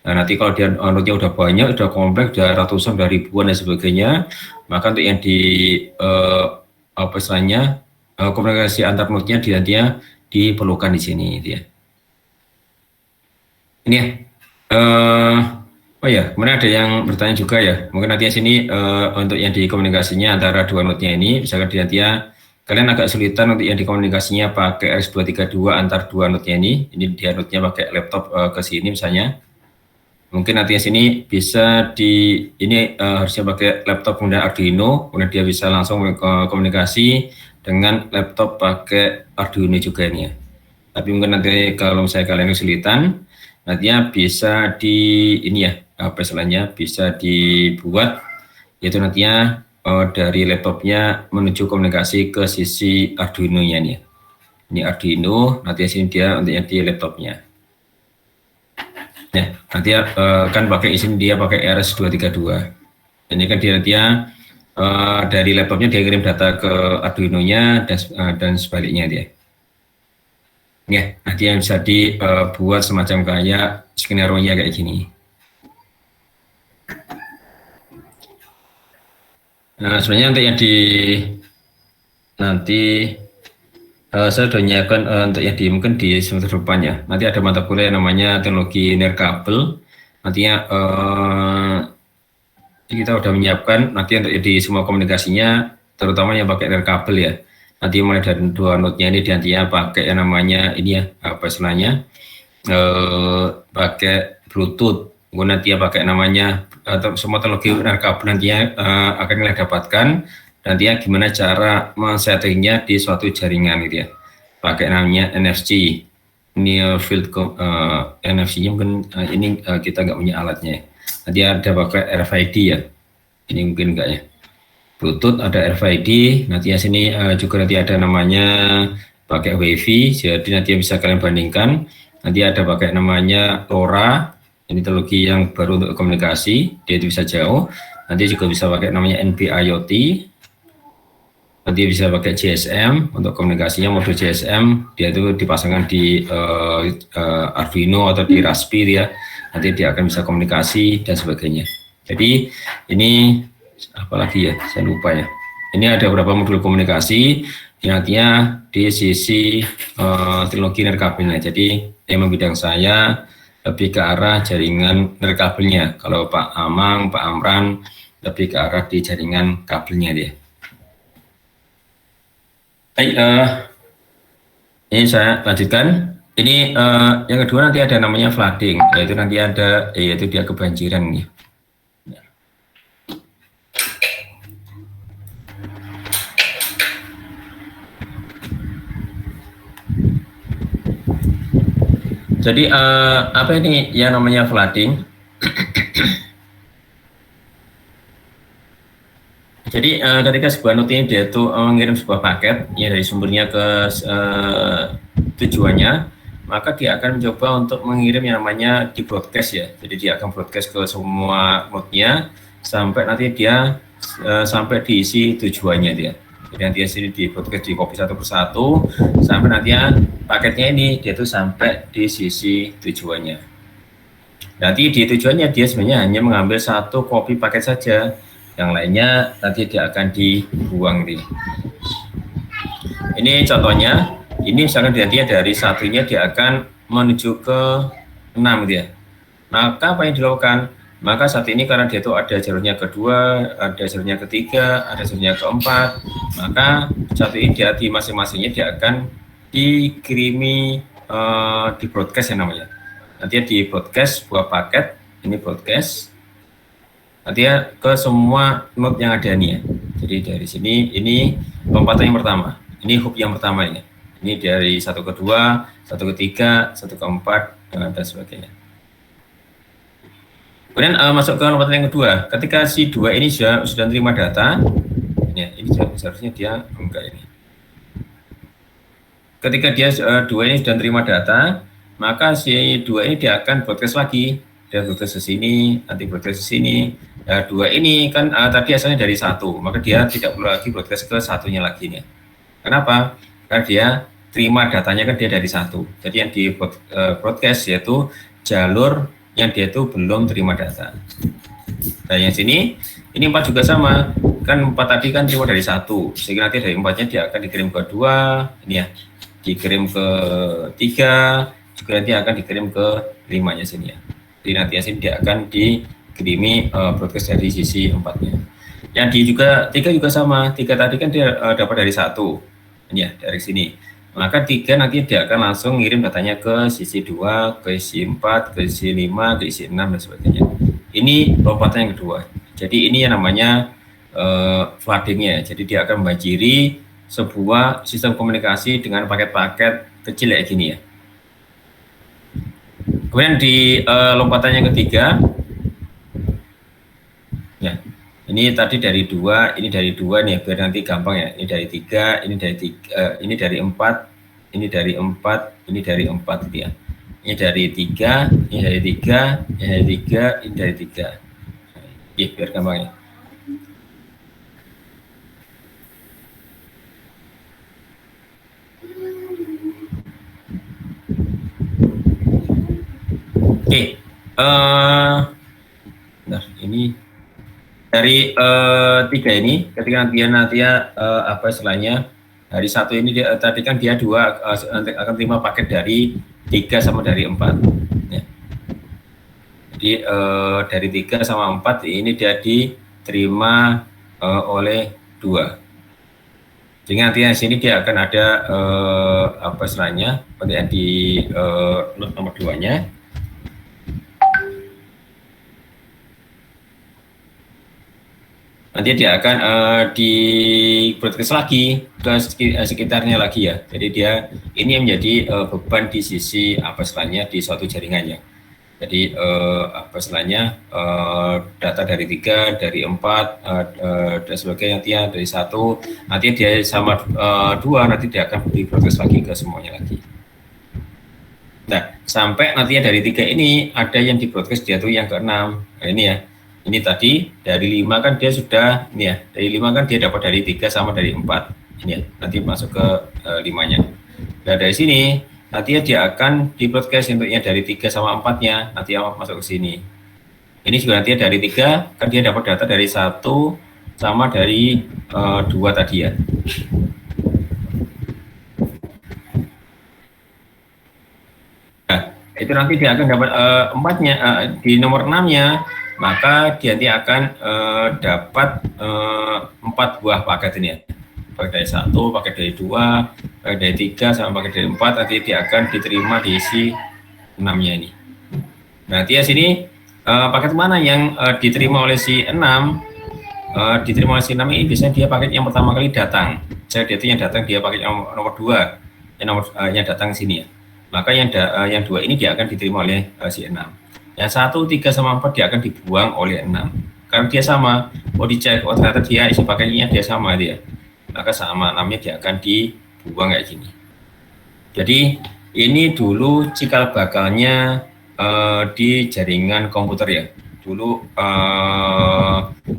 A: Nah, nanti kalau dia node-nya udah banyak, udah kompleks, udah ratusan, udah ribuan dan sebagainya, maka untuk yang di apa istilahnya komunikasi antar node-nya dia diperlukan di sini dia. Ini ya. Oh ya, kemudian ada yang bertanya juga ya, mungkin nanti sini untuk yang di komunikasinya antara dua node-nya ini, misalkan nanti ya kalian agak sulitan untuk yang di komunikasinya pakai RS232 antar dua node-nya ini dia node-nya pakai laptop ke sini misalnya. Mungkin nanti sini bisa ini harusnya pakai laptop kemudian Arduino, kemudian dia bisa langsung komunikasi dengan laptop pakai Arduino juga ini ya. Tapi mungkin nanti kalau misalnya kalian kesulitan, nantinya bisa ini ya, apa istilahnya, bisa dibuat, yaitu nantinya dari laptopnya menuju komunikasi ke sisi Arduino-nya nih. Ini Arduino, nanti sini dia untuk yang di laptopnya. Ya, nanti kan pakai dia pakai RS232. Ini kan dia nantinya dari laptopnya dia kirim data ke Arduino-nya dan sebaliknya dia. Ya, nanti yang bisa dibuat semacam kayak skenario-nya kayak gini. Nah, sebenarnya untuk yang nanti saya sudah menyiapkan untuk yang mungkin di semester depan ya. Nanti ada mata kuliah yang namanya teknologi nirkabel. Nantinya kita sudah menyiapkan nanti untuk di semua komunikasinya, terutama yang pakai nirkabel ya. Nanti mulai dari dua node-nya ini nantinya pakai yang namanya ini ya, apa istilahnya, pakai Bluetooth. Kemudian nanti ya pakai namanya atau semua teknologi nirkabel nantinya akan kita dapatkan. Nantinya gimana cara men-settingnya di suatu jaringan gitu ya. Pakai namanya NFC, Near Field NFC-nya mungkin ini kita nggak punya alatnya. Nanti ada pakai RFID ya. Ini mungkin enggak ya. Bluetooth ada RFID, nanti ya sini juga nanti ada namanya pakai WiFi, jadi nanti bisa kalian bandingkan. Nanti ada pakai namanya LoRa, ini teknologi yang baru untuk komunikasi, dia itu bisa jauh. Nanti juga bisa pakai namanya NB-IoT, nanti bisa pakai GSM untuk komunikasinya, mode GSM, dia itu dipasangkan di Arduino atau di Raspberry ya, nanti dia akan bisa komunikasi dan sebagainya. Jadi ini apalagi ya, saya lupa ya. Ini ada beberapa modul komunikasi, nantinya di sisi teknologi nirkabelnya. Jadi emang bidang saya lebih ke arah jaringan nirkabelnya. Kalau Pak Amang, Pak Amran lebih ke arah di jaringan kabelnya dia. Baik, ini saya lanjutkan. Ini yang kedua nanti ada namanya flooding, yaitu nanti ada yaitu dia kebanjiran nih. Jadi apa ini yang namanya flooding? Jadi ketika sebuah node ini dia itu mengirim sebuah paket ya dari sumbernya ke tujuannya, maka dia akan mencoba untuk mengirim yang namanya di broadcast ya. Jadi dia akan broadcast ke semua node-nya sampai nanti dia sampai diisi tujuannya dia. Jadi nanti sini di broadcast di copy satu persatu sampai nanti paketnya ini dia tuh sampai di sisi tujuannya. Nanti di tujuannya dia sebenarnya hanya mengambil satu copy paket saja, yang lainnya nanti dia akan dibuang nih. Ini contohnya, ini misalkan nanti dari satunya dia akan menuju ke 6 dia. Maka apa yang dilakukan? Maka saat ini karena dia itu ada jalurnya kedua, ada jalurnya ketiga, ada jalurnya keempat, maka satu ini dia di masing-masingnya dia akan dikirimi di broadcast yang namanya. Nanti di broadcast sebuah paket, ini broadcast, nanti ya ke semua node yang ada nih ya. Jadi dari sini ini lompatan yang pertama. Ini hub yang pertama ini. Ini dari 1 ke 2, 1 ke 3, 1 ke 4 dan sebagainya. Kemudian masuk ke lompatan yang kedua. Ketika si 2 ini sudah terima data, ya, ini seharusnya dia enggak ini. Ketika dia 2 ini sudah terima data, maka si 2 ini dia akan broadcast lagi. Dia broadcast ke sini, nanti broadcast ke sini. Nah, 2 ini kan tadi asalnya dari 1, maka dia tidak perlu lagi broadcast ke satunya lagi nih. Kenapa? Karena dia terima datanya kan dia dari 1. Jadi yang di broadcast yaitu jalur yang dia itu belum terima data. Nah yang sini, ini 4 juga sama. Kan 4 tadi kan terima dari 1, sehingga nanti dari 4-nya dia akan dikirim ke 2, ini ya. Dikirim ke 3, juga nanti akan dikirim ke 5-nya sini ya. Jadi nanti sini dia akan dikirimi broadcast dari sisi 4-nya. Yang di juga 3 juga sama. 3 tadi kan dia dapat dari 1. Ini ya, dari sini. Maka 3 nanti dia akan langsung ngirim datanya ke sisi 2, ke sisi 4, ke sisi 5, ke sisi 6 dan sebagainya. Ini lompatan yang kedua. Jadi ini yang namanya flooding-nya. Jadi dia akan membanjiri sebuah sistem komunikasi dengan paket-paket kecil kayak gini ya. Kemudian di lompatan yang ketiga, ya, ini tadi dari 2, ini dari 2 nih, biar nanti gampang ya. Ini dari 3, ini dari 3, ini dari 4, ini dari 4, ini dari 4 gitu ya. Ini dari 3, ini dari 3, ini dari 3, ini dari 3. Ya, biar gampang ya. Oke, nah ini dari 3 ini, ketika nanti apa istilahnya dari 1 ini dia, tadi kan dia 2 akan terima paket dari 3 sama dari 4. Ya. Jadi dari 3 sama 4 ini dia diterima oleh 2. Jadi nanti di sini dia akan ada apa istilahnya di note nomor 2-nya. Nanti dia akan di broadcast lagi ke sekitarnya lagi ya. Jadi dia ini menjadi beban di sisi apa istilahnya di suatu jaringannya. Jadi apa istilahnya data dari 3, dari 4 dan sebagainya nanti ya, dari 1 nanti dia sama 2 nanti dia akan di broadcast lagi ke semuanya lagi. Nah sampai nantinya dari 3 ini ada yang di broadcast dia tuh yang ke-6. Nah, ini ya. Ini tadi dari 5 kan dia sudah ini ya, dari 5 kan dia dapat dari 3 sama dari 4. Ini ya, nanti masuk ke 5-nya. Nah, dari sini nanti dia akan di broadcast untuknya dari 3 sama 4-nya, nanti masuk ke sini. Ini juga nanti dari 3 kan dia dapat data dari 1 sama dari 2 tadi ya. Nah, itu nanti dia akan dapat 4-nya di nomor 6-nya. Maka dia nanti akan dapat 4 buah paket ini ya. Paket dari 1, paket dari 2, paket dari 3, sama paket dari 4, nanti dia akan diterima di isi 6-nya ini. Nanti ya sini paket mana yang diterima oleh si 6, diterima oleh si 6 ini biasanya dia paket yang pertama kali datang. Jadi dia datang dia paket yang nomor 2, yang datang sini ya. Maka yang 2 ini dia akan diterima oleh si 6. Yang 1, 3, sama 4 dia akan dibuang oleh 6. Karena dia sama, mau dicek, oh ternyata dia isi paketnya dia sama dia. Maka sama 6-nya dia akan dibuang kayak gini. Jadi ini dulu cikal bakalnya di jaringan komputer ya. Dulu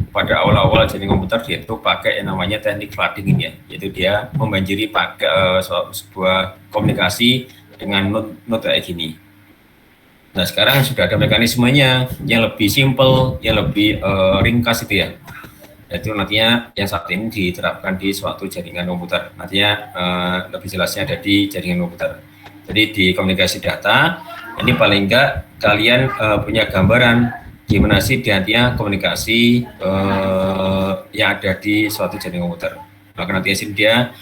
A: pada awal-awal jaringan komputer dia itu pakai yang namanya teknik flooding ini ya. Yaitu dia membanjiri pakai sebuah komunikasi dengan node kayak gini. Nah sekarang sudah ada mekanismenya yang lebih simple, yang lebih ringkas itu ya. Itu nantinya yang saat ini diterapkan di suatu jaringan komputer. Nantinya lebih jelasnya ada di jaringan komputer. Jadi di komunikasi data, ini paling enggak kalian punya gambaran gimana sih nantinya komunikasi yang ada di suatu jaringan komputer. Maka nantinya sih dia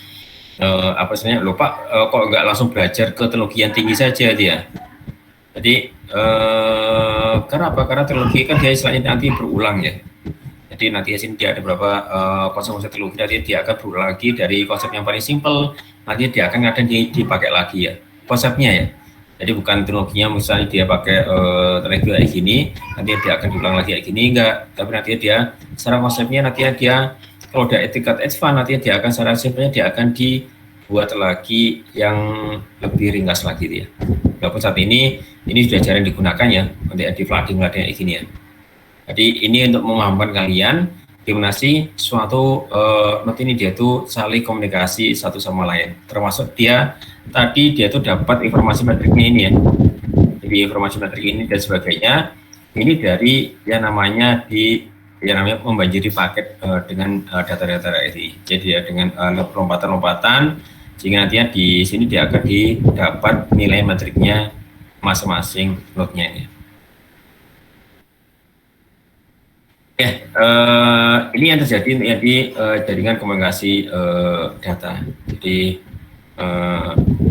A: apa sebenarnya lupa kok enggak langsung belajar ke teknologi yang tinggi saja dia. Jadi karena apa? Karena teknologi kan dia istilahnya nanti berulang ya. Jadi nanti di sini dia ada beberapa konsep-konsep teknologi, nanti dia akan berulang lagi dari konsep yang paling simple, nanti dia akan kadang dipakai lagi ya konsepnya ya. Jadi bukan teknologinya misalnya dia pakai teknologi kayak gini, nanti dia akan diulang lagi kayak gini, enggak. Tapi nanti dia secara konsepnya nanti dia kalau udah tingkat advance nanti dia akan secara simpelnya dia akan dibuat lagi yang lebih ringkas lagi ya. Walaupun saat ini sudah jarang digunakan ya untuk di flooding kayak gini ya. Jadi ini untuk memahamkan kalian gimana sih suatu nanti ini dia tuh saling komunikasi satu sama lain. Termasuk dia tadi dia tuh dapat informasi metriknya ini ya. Jadi informasi metrik ini dan sebagainya ini dari yang namanya membanjiri paket dengan data-data ini. Jadi ya dengan lompatan-lompatan sehingga nantinya di sini dia akan didapat nilai metriknya masing-masing node-nya ini. Ya, ini yang terjadi di jaringan komunikasi data. Jadi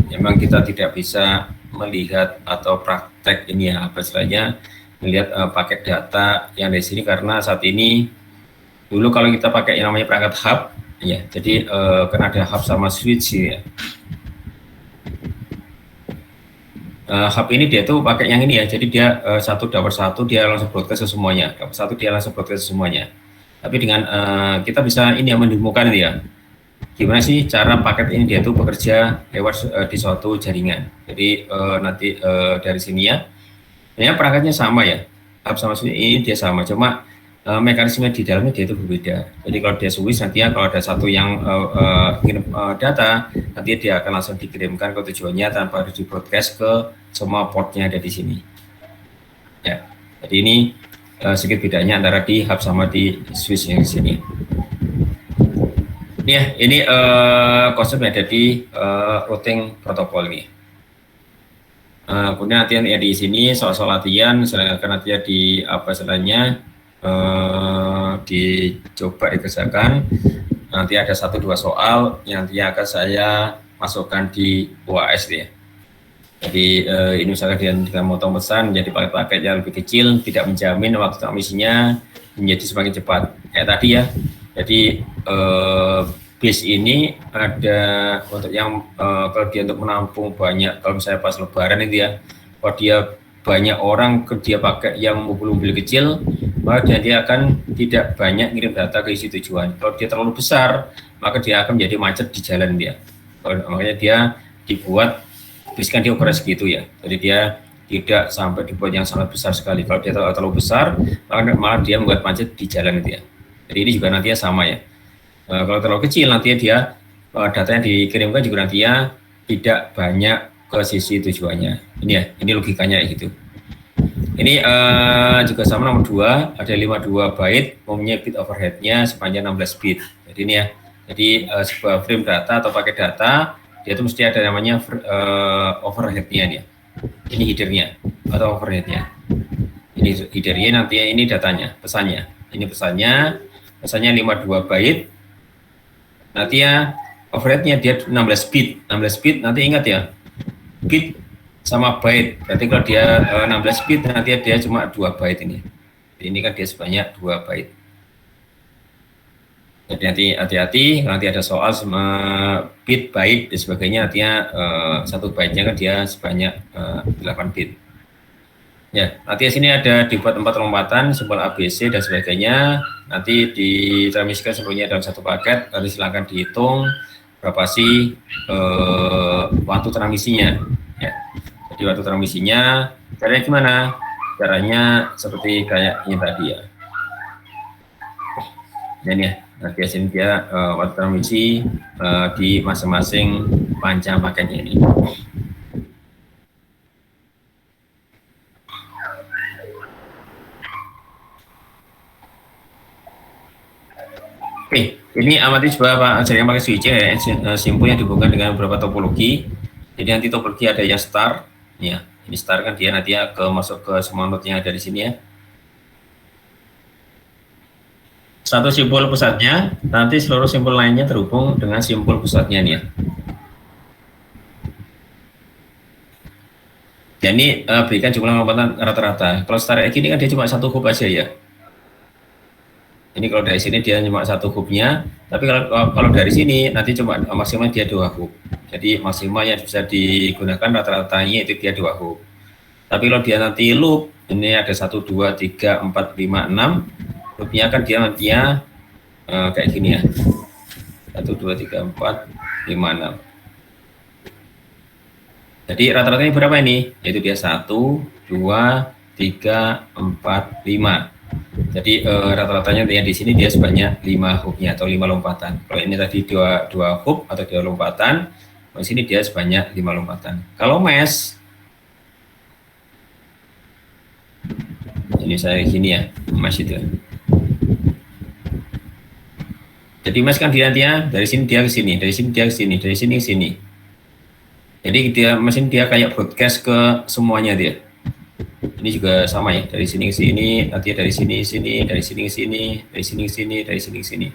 A: memang kita tidak bisa melihat atau praktek ini ya apa istilahnya melihat paket data yang di sini karena saat ini dulu kalau kita pakai yang namanya perangkat hub ya, jadi karena ada hub sama switch ya. Hub ini dia tuh pakai yang ini ya, jadi dia satu dapat satu dia langsung broadcast ke semuanya, dapat satu dia langsung broadcast ke semuanya. Tapi dengan kita bisa ini yang menemukan ini ya, gimana sih cara paket ini dia tuh bekerja lewat di suatu jaringan. Jadi nanti dari sini ya, perangkatnya sama ya, hub sama switch ini dia sama, cuma mekanisme di dalamnya dia itu berbeda. Jadi kalau dia switch nanti ya kalau ada satu yang ngirim data, nanti dia akan langsung dikirimkan ke tujuannya tanpa harus di broadcast ke semua portnya ada di sini. Ya, jadi ini sedikit bedanya antara di hub sama di switch yang di sini. Ini ya, ini konsep yang ada di routing protokol ini. Kemudian latihan ya di sini soal-soal latihan, silakan latihan di apa istilahnya dicoba dikerjakan. Nanti ada 1-2 soal yang nanti akan saya masukkan di UAS ya. Jadi ini misalkan kita mau pesan menjadi paket-paket yang lebih kecil, tidak menjamin waktu transmisinya menjadi semakin cepat. Kayak tadi ya. Jadi base ini ada untuk yang kalau dia untuk menampung banyak, kalau misalnya pas lebaran itu ya, kalau dia banyak orang dia pakai yang mobil-mobil kecil, maka dia akan tidak banyak ngirim data ke isi tujuan. Kalau dia terlalu besar, maka dia akan menjadi macet di jalan dia. Makanya dia dibuat, kan dia ukuran segitu ya. Jadi dia tidak sampai dibuat yang sangat besar sekali. Kalau dia terlalu besar, maka malah dia membuat macet di jalan itu ya. Jadi ini juga nantinya sama ya. Kalau terlalu kecil nantinya dia data yang dikirimkan juga nantinya tidak banyak ke sisi tujuannya. Ini ya, ini logikanya gitu. Ini juga sama nomor 2, ada 52 byte, umumnya bit overhead-nya sepanjang 16 bit. Jadi ini ya, jadi sebuah frame data atau paket data, dia itu mesti ada namanya overhead-nya dia. Ini header-nya atau overhead-nya. Ini header-nya nanti ini datanya, pesannya. Ini pesannya 52 byte. Nanti ya overhead-nya dia 16 bit. 16 bit nanti ingat ya, bit sama byte. Berarti kalau dia 16 bit nanti dia cuma 2 byte ini. Jadi ini kan dia sebanyak 2 byte. Jadi nanti hati-hati nanti ada soal sama bit, byte dan sebagainya, artinya 1 byte-nya kan dia sebanyak 8 bit. Ya, nanti sini ada dibuat 4 lompatan, simbol ABC dan sebagainya. Nanti ditransmisikan semuanya dalam satu paket. Nanti silakan dihitung berapa sih waktu transmisinya. Ya. Jadi waktu transmisinya caranya gimana? Caranya seperti kayak ini tadi ya. Dan ya, nanti sini dia waktu transmisi di masing-masing panjang paketnya ini. Oke, ini amati coba Pak jaringan pakai switch ya, simpul yang dihubungkan dengan beberapa topologi. Jadi nanti topologi ada yang star, ya. Ini star kan dia nanti ya masuk ke semua node yang ada di sini ya. Satu simpul pusatnya, nanti seluruh simpul lainnya terhubung dengan simpul pusatnya nih ya. Jadi berikan jumlah lompatan rata-rata. Kalau star kayak gini kan dia cuma satu hub aja ya. Ini kalau dari sini dia cuma satu hubnya, tapi kalau dari sini nanti cuma maksimal dia 2 hub. Jadi maksimal yang bisa digunakan rata-ratanya itu dia 2 hub. Tapi kalau dia nanti loop, ini ada 1, 2, 3, 4, 5, 6, loopnya kan dia nantinya kayak gini ya. 1, 2, 3, 4, 5, 6. Jadi rata-ratanya berapa ini? Yaitu dia 1, 2, 3, 4, 5. Jadi rata-ratanya yang di sini dia sebanyak 5 hubnya atau 5 lompatan. Kalau ini tadi 2 hub atau 2 lompatan, di sini dia sebanyak 5 lompatan. Kalau mesh, ini saya gini ya, mesh itu. Jadi mesh kan dia dari sini dia ke sini, dari sini dia ke sini, dari sini ke sini. Jadi mesin dia kayak broadcast ke semuanya dia. Ini juga sama ya, dari sini ke sini, nanti dari sini ke sini, dari sini ke sini, dari sini ke sini, dari sini ke sini.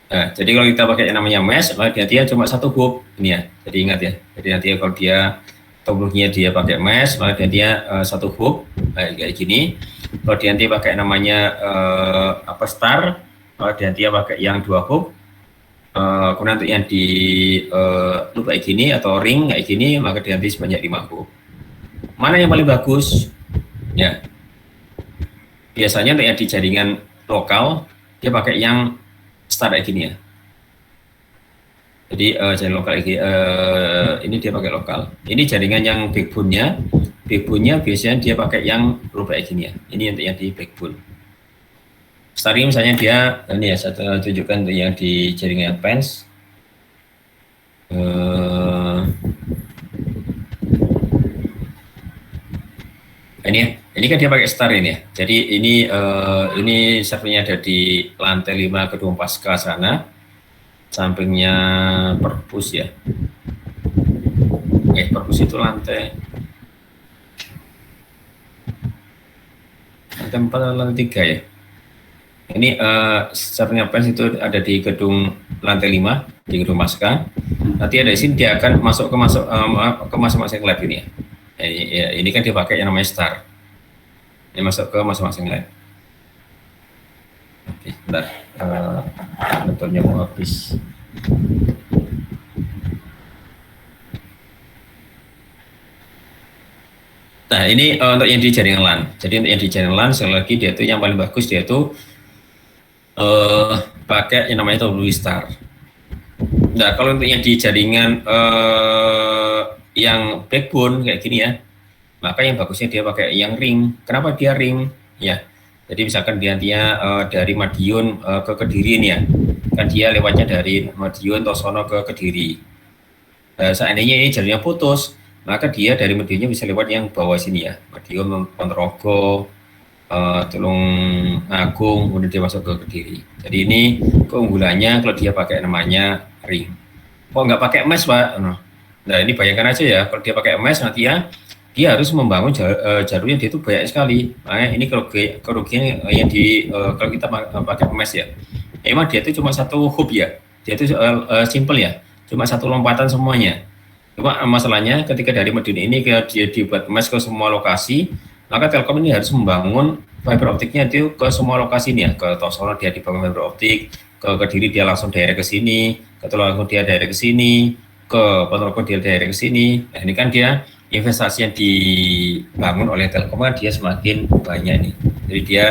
A: Nah, jadi kalau kita pakai yang namanya mesh, maka dia cuma satu hub ini ya. Jadi ingat ya. Jadi nanti kalau dia topologinya dia pakai mesh, maka dia satu hub kayak gini. Kalau dia nanti pakai namanya star, maka dia pakai yang 2 hub. Kemudian untuk yang di loop kayak gini atau ring kayak gini, maka dia nanti sebanyak 5 hub. Mana yang paling bagus? Ya, biasanya untuk yang di jaringan lokal dia pakai yang star kayak gini ya. Jadi jaringan lokal ini dia pakai lokal. Ini jaringan yang backbone-nya biasanya dia pakai yang loop kayak gini ya. Ini untuk yang di backbone. Star ini misalnya dia ini ya, saya tunjukkan untuk yang di jaringan advance. Ini kan dia pakai star ini ya. Jadi ini servernya ada di lantai 5 gedung Pasca sana. Sampingnya perpus ya. Perpus itu lantai 4 atau lantai 3 ya. Ini servernya fans itu ada di gedung lantai 5 di gedung Pasca. Nanti ada di sini dia akan masuk ke masing-masing lab ini ya. Ini kan dipakai yang namanya star. Ini masuk ke masing-masing lab. Oke, bentar. Betulnya mau habis. Nah, ini untuk yang di jaringan LAN. Jadi untuk yang di jaringan LAN, sekali lagi dia itu yang paling bagus dia itu pakai yang namanya topologi star. Nah, kalau untuk yang di jaringan yang backbone kayak gini ya, maka yang bagusnya dia pakai yang ring. Kenapa dia ring? Ya, jadi misalkan dia dari Madiun ke Kediri nih ya, kan dia lewatnya dari Madiun Tosono ke Kediri. Seandainya ini jaringan putus, maka dia dari Madiunnya bisa lewat yang bawah sini ya, Madiun, Ponorogo, Tulung Agung, kemudian dia masuk ke Kediri. Jadi ini keunggulannya kalau dia pakai namanya ring. Kok nggak pakai mesh, Pak? Nah, ini bayangkan aja ya, kalau dia pakai mesh nanti ya, dia harus membangun jalurnya dia itu banyak sekali. Makanya ini kerugian yang kalau kita pakai mesh ya. Emang dia itu cuma satu hub ya, dia itu simple ya, cuma satu lompatan semuanya. Cuma masalahnya ketika dari Madiun ini dia dibuat mesh ke semua lokasi, maka Telkom ini harus membangun fiber optiknya itu ke semua lokasi nih ya. Ke Tosono dia dibangun fiber optik, ke Kediri dia langsung daerah ke sini, ke Tulungagung dia daerah ke sini, ke Ponorogo dia daerah ke sini. Nah, ini kan dia investasi yang dibangun oleh Telkom kan dia semakin banyak nih. Jadi dia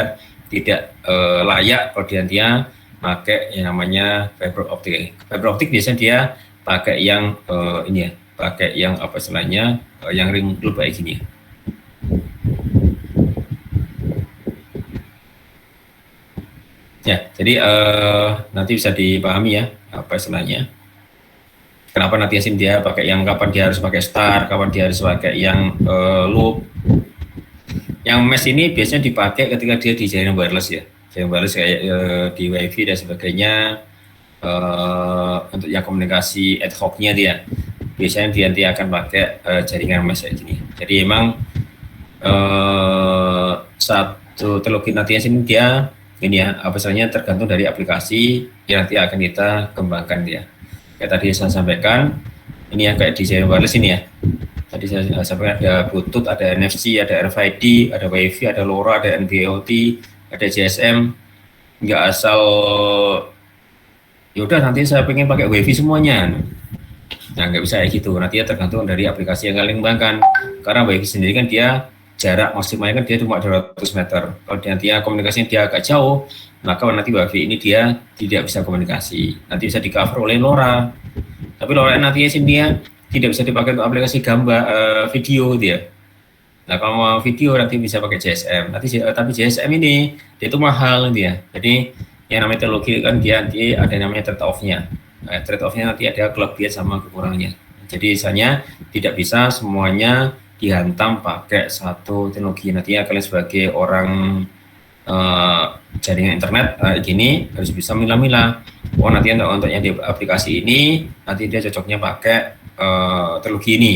A: tidak layak kalau dia pakai yang namanya fiber optik. Fiber optik biasanya dia pakai yang ini ya, pakai yang apa istilahnya yang ring loop kayak gini. Ya, jadi nanti bisa dipahami ya apa istilahnya. Kenapa nanti dia pakai yang kapan dia harus pakai star, kapan dia harus pakai yang loop. Yang mesh ini biasanya dipakai ketika dia di jaringan wireless ya, jaringan wireless kayak di WiFi dan sebagainya. Untuk yang komunikasi ad hoc-nya dia, biasanya dia nanti akan pakai jaringan mesh kayak gini. Jadi emang satu teknologi nanti sini dia ini ya, apa istilahnya tergantung dari aplikasi yang nanti akan kita kembangkan dia. Kayak tadi saya sampaikan, ini yang kayak di jaringan wireless ini ya. Tadi saya sampaikan ada Bluetooth, ada NFC, ada RFID, ada WiFi, ada LoRa, ada NB-IoT, ada GSM. nggak asal yaudah nanti saya pengen pakai wifi semuanya. Nah, nggak bisa kayak gitu. Nanti ya tergantung dari aplikasi yang kalian kembangkan. Karena wifi sendiri kan dia jarak maksimalnya kan dia cuma 200 meter. Kalau nanti ya komunikasinya dia agak jauh, maka nanti wifi ini dia tidak bisa komunikasi. Nanti bisa di cover oleh LoRa. Tapi LoRa nantinya sini dia tidak bisa dipakai untuk aplikasi gambar video dia. Nah, kalau mau video nanti bisa pakai GSM. Tapi GSM ini dia itu mahal dia. Jadi yang namanya teknologi kan dia nanti ada namanya trade-off-nya. Nah, trade-off-nya nanti ada kelebihan sama kekurangannya. Jadi misalnya tidak bisa semuanya dihantam pakai satu teknologi. Nanti kalian sebagai orang jaringan internet gini harus bisa milah-milah. Oh nanti untuk yang di aplikasi ini nanti dia cocoknya pakai teknologi ini.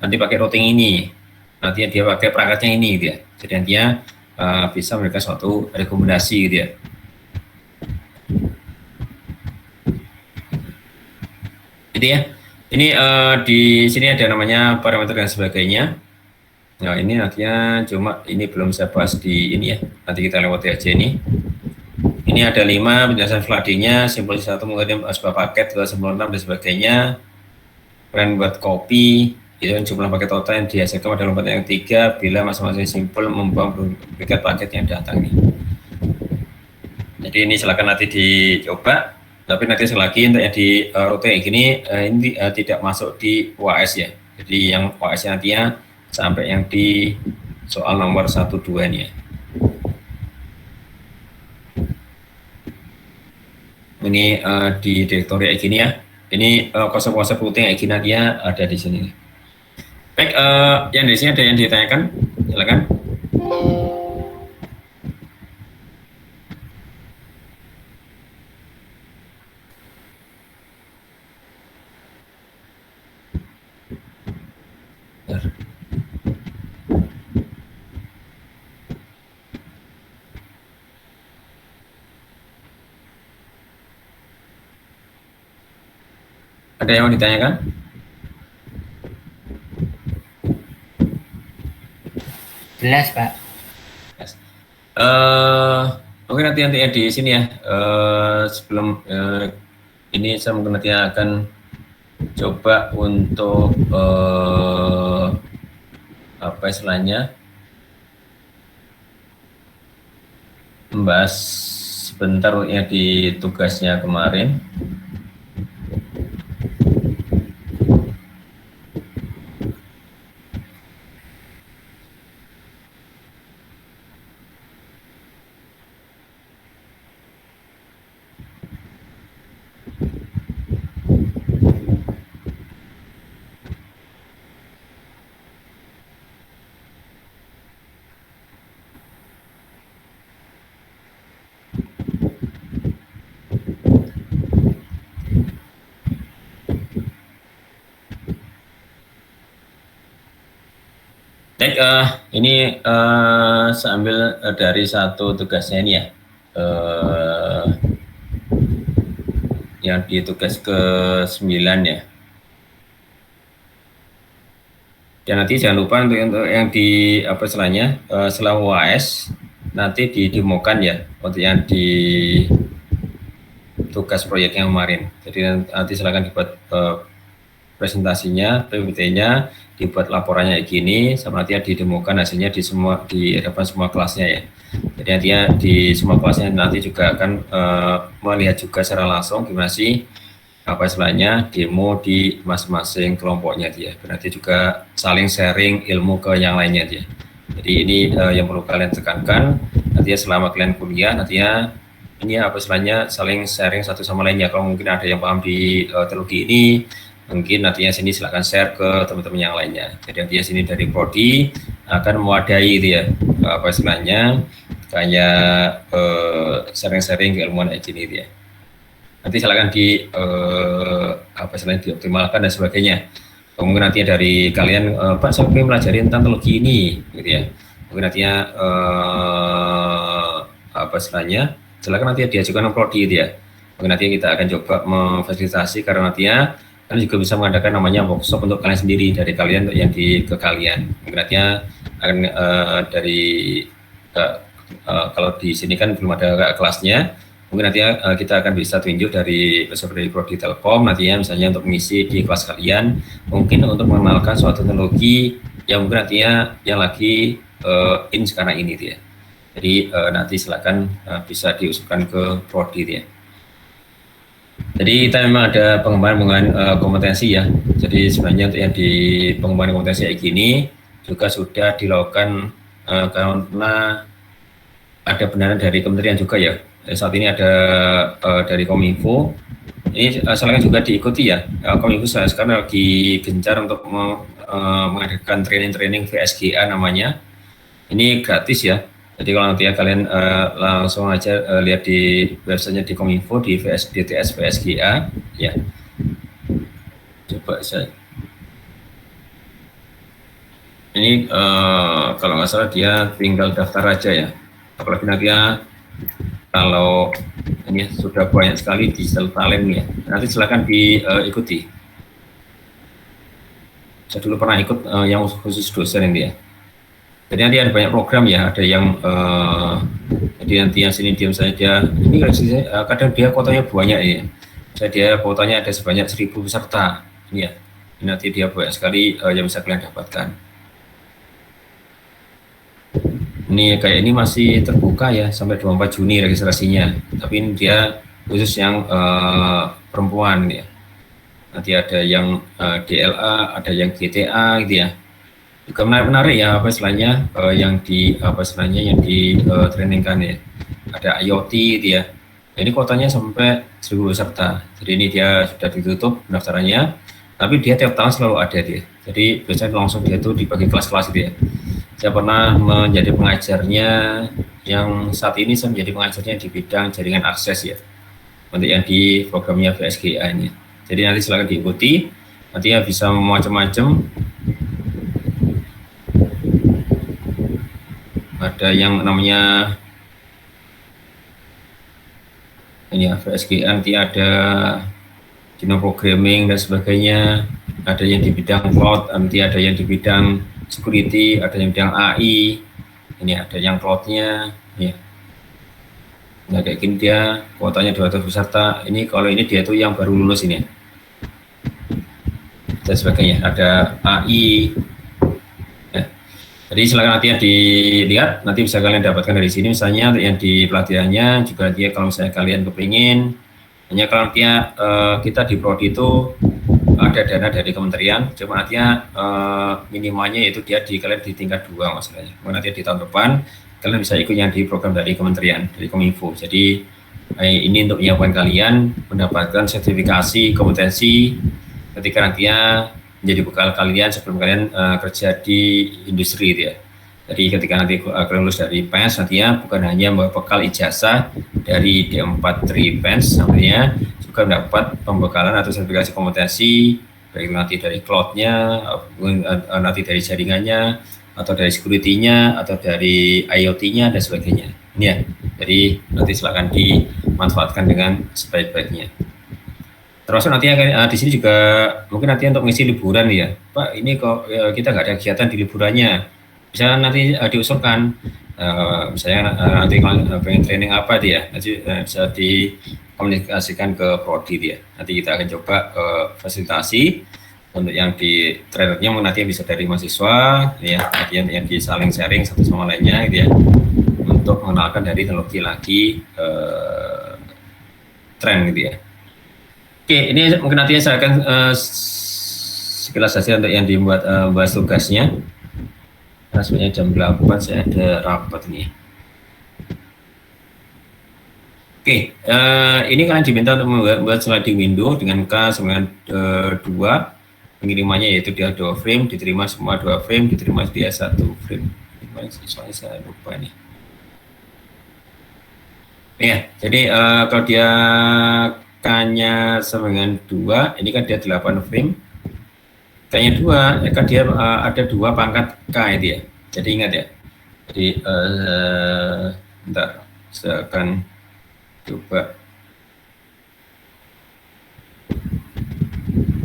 A: Nanti pakai routing ini. Nanti dia pakai perangkatnya ini gitu ya. Jadi nantinya bisa memberikan suatu rekomendasi gitu ya. Jadi ya, ini di sini ada namanya parameter dan sebagainya. Nah ini nantinya cuma ini belum saya bahas di ini ya. Nanti kita lewati aja ini. Ini ada 5 penjelasan FLAD-nya, simpul 1 mengirim sebuah paket, 2 simpul 6 dan sebagainya. Kemudian buat copy, itu jumlah paket total yang dihasilkan pada lompatan yang 3 bila masing-masing simpul membuang duplikat paket yang datang nih. Jadi ini silakan nanti dicoba, tapi nanti selagi untuk yang di rute kayak gini ini tidak masuk di UAS ya. Jadi yang UAS nantinya sampai yang di soal nomor 1, 2 nih ya. Ini di direktori kayak gini ya. Ini konsep-konsep routing kayak gini nantinya ada di sini. Baik, yang di sini ada yang ditanyakan, silakan. Ada yang mau ditanyakan?
B: Jelas, Pak.
A: Yes. Oke nanti di sini ya. Sebelum ini saya mungkin nanti akan coba untuk apa istilahnya membahas sebentar ya di tugasnya kemarin. Baik, ini saya ambil dari satu tugasnya ini ya, yang di tugas ke-9 ya. Dan nanti jangan lupa untuk yang di apa istilahnya setelah UAS nanti didemokan ya untuk yang di tugas proyek yang kemarin. Jadi nanti silakan dibuat presentasinya, PPT-nya, dibuat laporannya kayak gini, sama nanti didemokan hasilnya di hadapan semua kelasnya ya. Jadi nantinya di semua kelasnya nanti juga akan melihat juga secara langsung gimana sih apa istilahnya demo di masing-masing kelompoknya dia. Nanti juga saling sharing ilmu ke yang lainnya dia. Jadi ini yang perlu kalian tekankan. Nantinya selama kalian kuliah nantinya ini apa istilahnya saling sharing satu sama lainnya. Kalau mungkin ada yang paham di teknologi ini, mungkin nantinya sini silahkan share ke teman-teman yang lainnya. Jadi nantinya sini dari Prodi akan mewadahi itu ya apa istilahnya kayak sharing-sharing keilmuan kayak gini ya. Nanti silakan di apa istilahnya dioptimalkan dan sebagainya. Mungkin nantinya dari kalian Pak saya ingin pelajari tentang teknologi ini gitu ya. Mungkin nantinya apa istilahnya silakan nanti diajukan ke Prodi gitu ya. Mungkin nanti kita akan coba memfasilitasi karena nantinya kalian juga bisa mengadakan namanya workshop untuk kalian sendiri dari kalian untuk yang ke kalian. Mungkin nantinya akan dari kalau di sini kan belum ada kelasnya, Mungkin nanti kita akan bisa tunjuk dari seperti Prodi Telkom nantinya misalnya untuk mengisi di kelas kalian, mungkin untuk mengenalkan suatu teknologi yang mungkin nantinya yang lagi in sekarang ini dia. Jadi nanti silakan bisa diusulkan ke Prodi dia. Jadi kita memang ada pengembangan kompetensi ya. Jadi sebenarnya untuk yang di pengembangan kompetensi kayak gini juga sudah dilakukan karena ada benaran dari kementerian juga ya. Saat ini ada dari Kominfo. Ini silakan juga diikuti ya. Kominfo sekarang lagi gencar untuk mengadakan training-training VSGA namanya. Ini gratis ya. Jadi kalau nanti ya kalian langsung aja lihat di websitenya di Kominfo di DTS VSGA ya. Coba saya. Ini kalau nggak salah dia tinggal daftar aja ya. Apalagi nanti ya kalau ini sudah banyak sekali digital talent ya. Nanti silakan diikuti. Saya dulu pernah ikut yang khusus dosen ini ya. Jadi nanti ada banyak program ya, ada yang jadi nanti yang sini diam saja. Ini kadang dia kuotanya banyak ya. Jadi dia kuotanya ada sebanyak 1000 peserta. Ini ya. Ini nanti dia banyak sekali yang bisa kalian dapatkan. Ini kayak ini masih terbuka ya sampai 24 Juni registrasinya. Tapi ini dia khusus yang perempuan ya. Nanti ada yang DLA, ada yang GTA gitu ya. Juga menarik ya apa istilahnya yang di apa istilahnya yang di trainingkan ya. Ada IoT gitu ya. Ini kuotanya sampai 1000 peserta. Jadi ini dia sudah ditutup pendaftarannya. Tapi dia tiap tahun selalu ada dia. Jadi biasanya langsung dia itu dibagi kelas-kelas gitu ya. Saya pernah menjadi pengajarnya yang saat ini saya menjadi pengajarnya di bidang jaringan akses ya. Untuk yang di programnya VSGA ini. Jadi nanti silakan diikuti. Nantinya bisa macam-macam. Ada yang namanya ini ya VSGA, nanti ada genome programming dan sebagainya. Ada yang di bidang cloud, nanti ada yang di bidang security, ada yang bidang AI, ini ada yang cloud-nya, ya. Nah kayak gini dia kuotanya 200 peserta. Ini kalau ini dia tuh yang baru lulus ini, dan sebagainya. Ada AI. Ya. Jadi silakan nanti dilihat, nanti bisa kalian dapatkan dari sini. Misalnya untuk yang di pelatihannya juga dia kalau misalnya kalian kepingin, hanya kalau nanti kita di Prodi itu ada dana dari kementerian, cuma nantinya minimalnya yaitu dia kalian di tingkat 2 maksudnya. Nanti di tahun depan kalian bisa ikut yang di program dari kementerian, dari Kominfo. Jadi ini untuk menyiapkan kalian mendapatkan sertifikasi kompetensi ketika nantinya menjadi bekal kalian sebelum kalian kerja di industri gitu ya. Jadi ketika nanti kalian lulus dari PENS nantinya bukan hanya bekal ijazah dari D4 PENS, nantinya juga mendapat pembekalan atau sertifikasi kompetensi baik nanti dari cloud-nya, nanti dari jaringannya, atau dari security-nya, atau dari IoT-nya dan sebagainya. Ini ya. Jadi nanti silakan dimanfaatkan dengan sebaik-baiknya. Termasuk nanti di sini juga mungkin nanti untuk mengisi liburan ya, Pak. Ini kok kita nggak ada kegiatan di liburannya. Bisa nanti diusulkan, misalnya nanti pengen training apa dia, nanti bisa dikomunikasikan ke Prodi dia. Nanti kita akan coba fasilitasi untuk yang di trainernya nanti bisa dari mahasiswa, ya, yang di saling sharing satu sama lainnya, gitu ya, untuk mengenalkan dari teknologi lagi tren gitu ya. Oke, ini mungkin nantinya saya akan sekilas saja untuk yang dibuat bahas tugasnya. Nah, sebenarnya jam 8 saya ada rapat nih. Oke, ini kalian diminta untuk membuat sliding window dengan K92. Pengirimannya yaitu dia 2 frame, diterima semua 2 frame, diterima dia 1 frame. Soalnya saya lupa nih. Ya, jadi kalau dia K-nya sama dengan 2, ini kan dia 8 frame. K-nya 2, ya kan dia ada 2 pangkat K itu ya. Jadi ingat ya. Jadi bentar, saya akan coba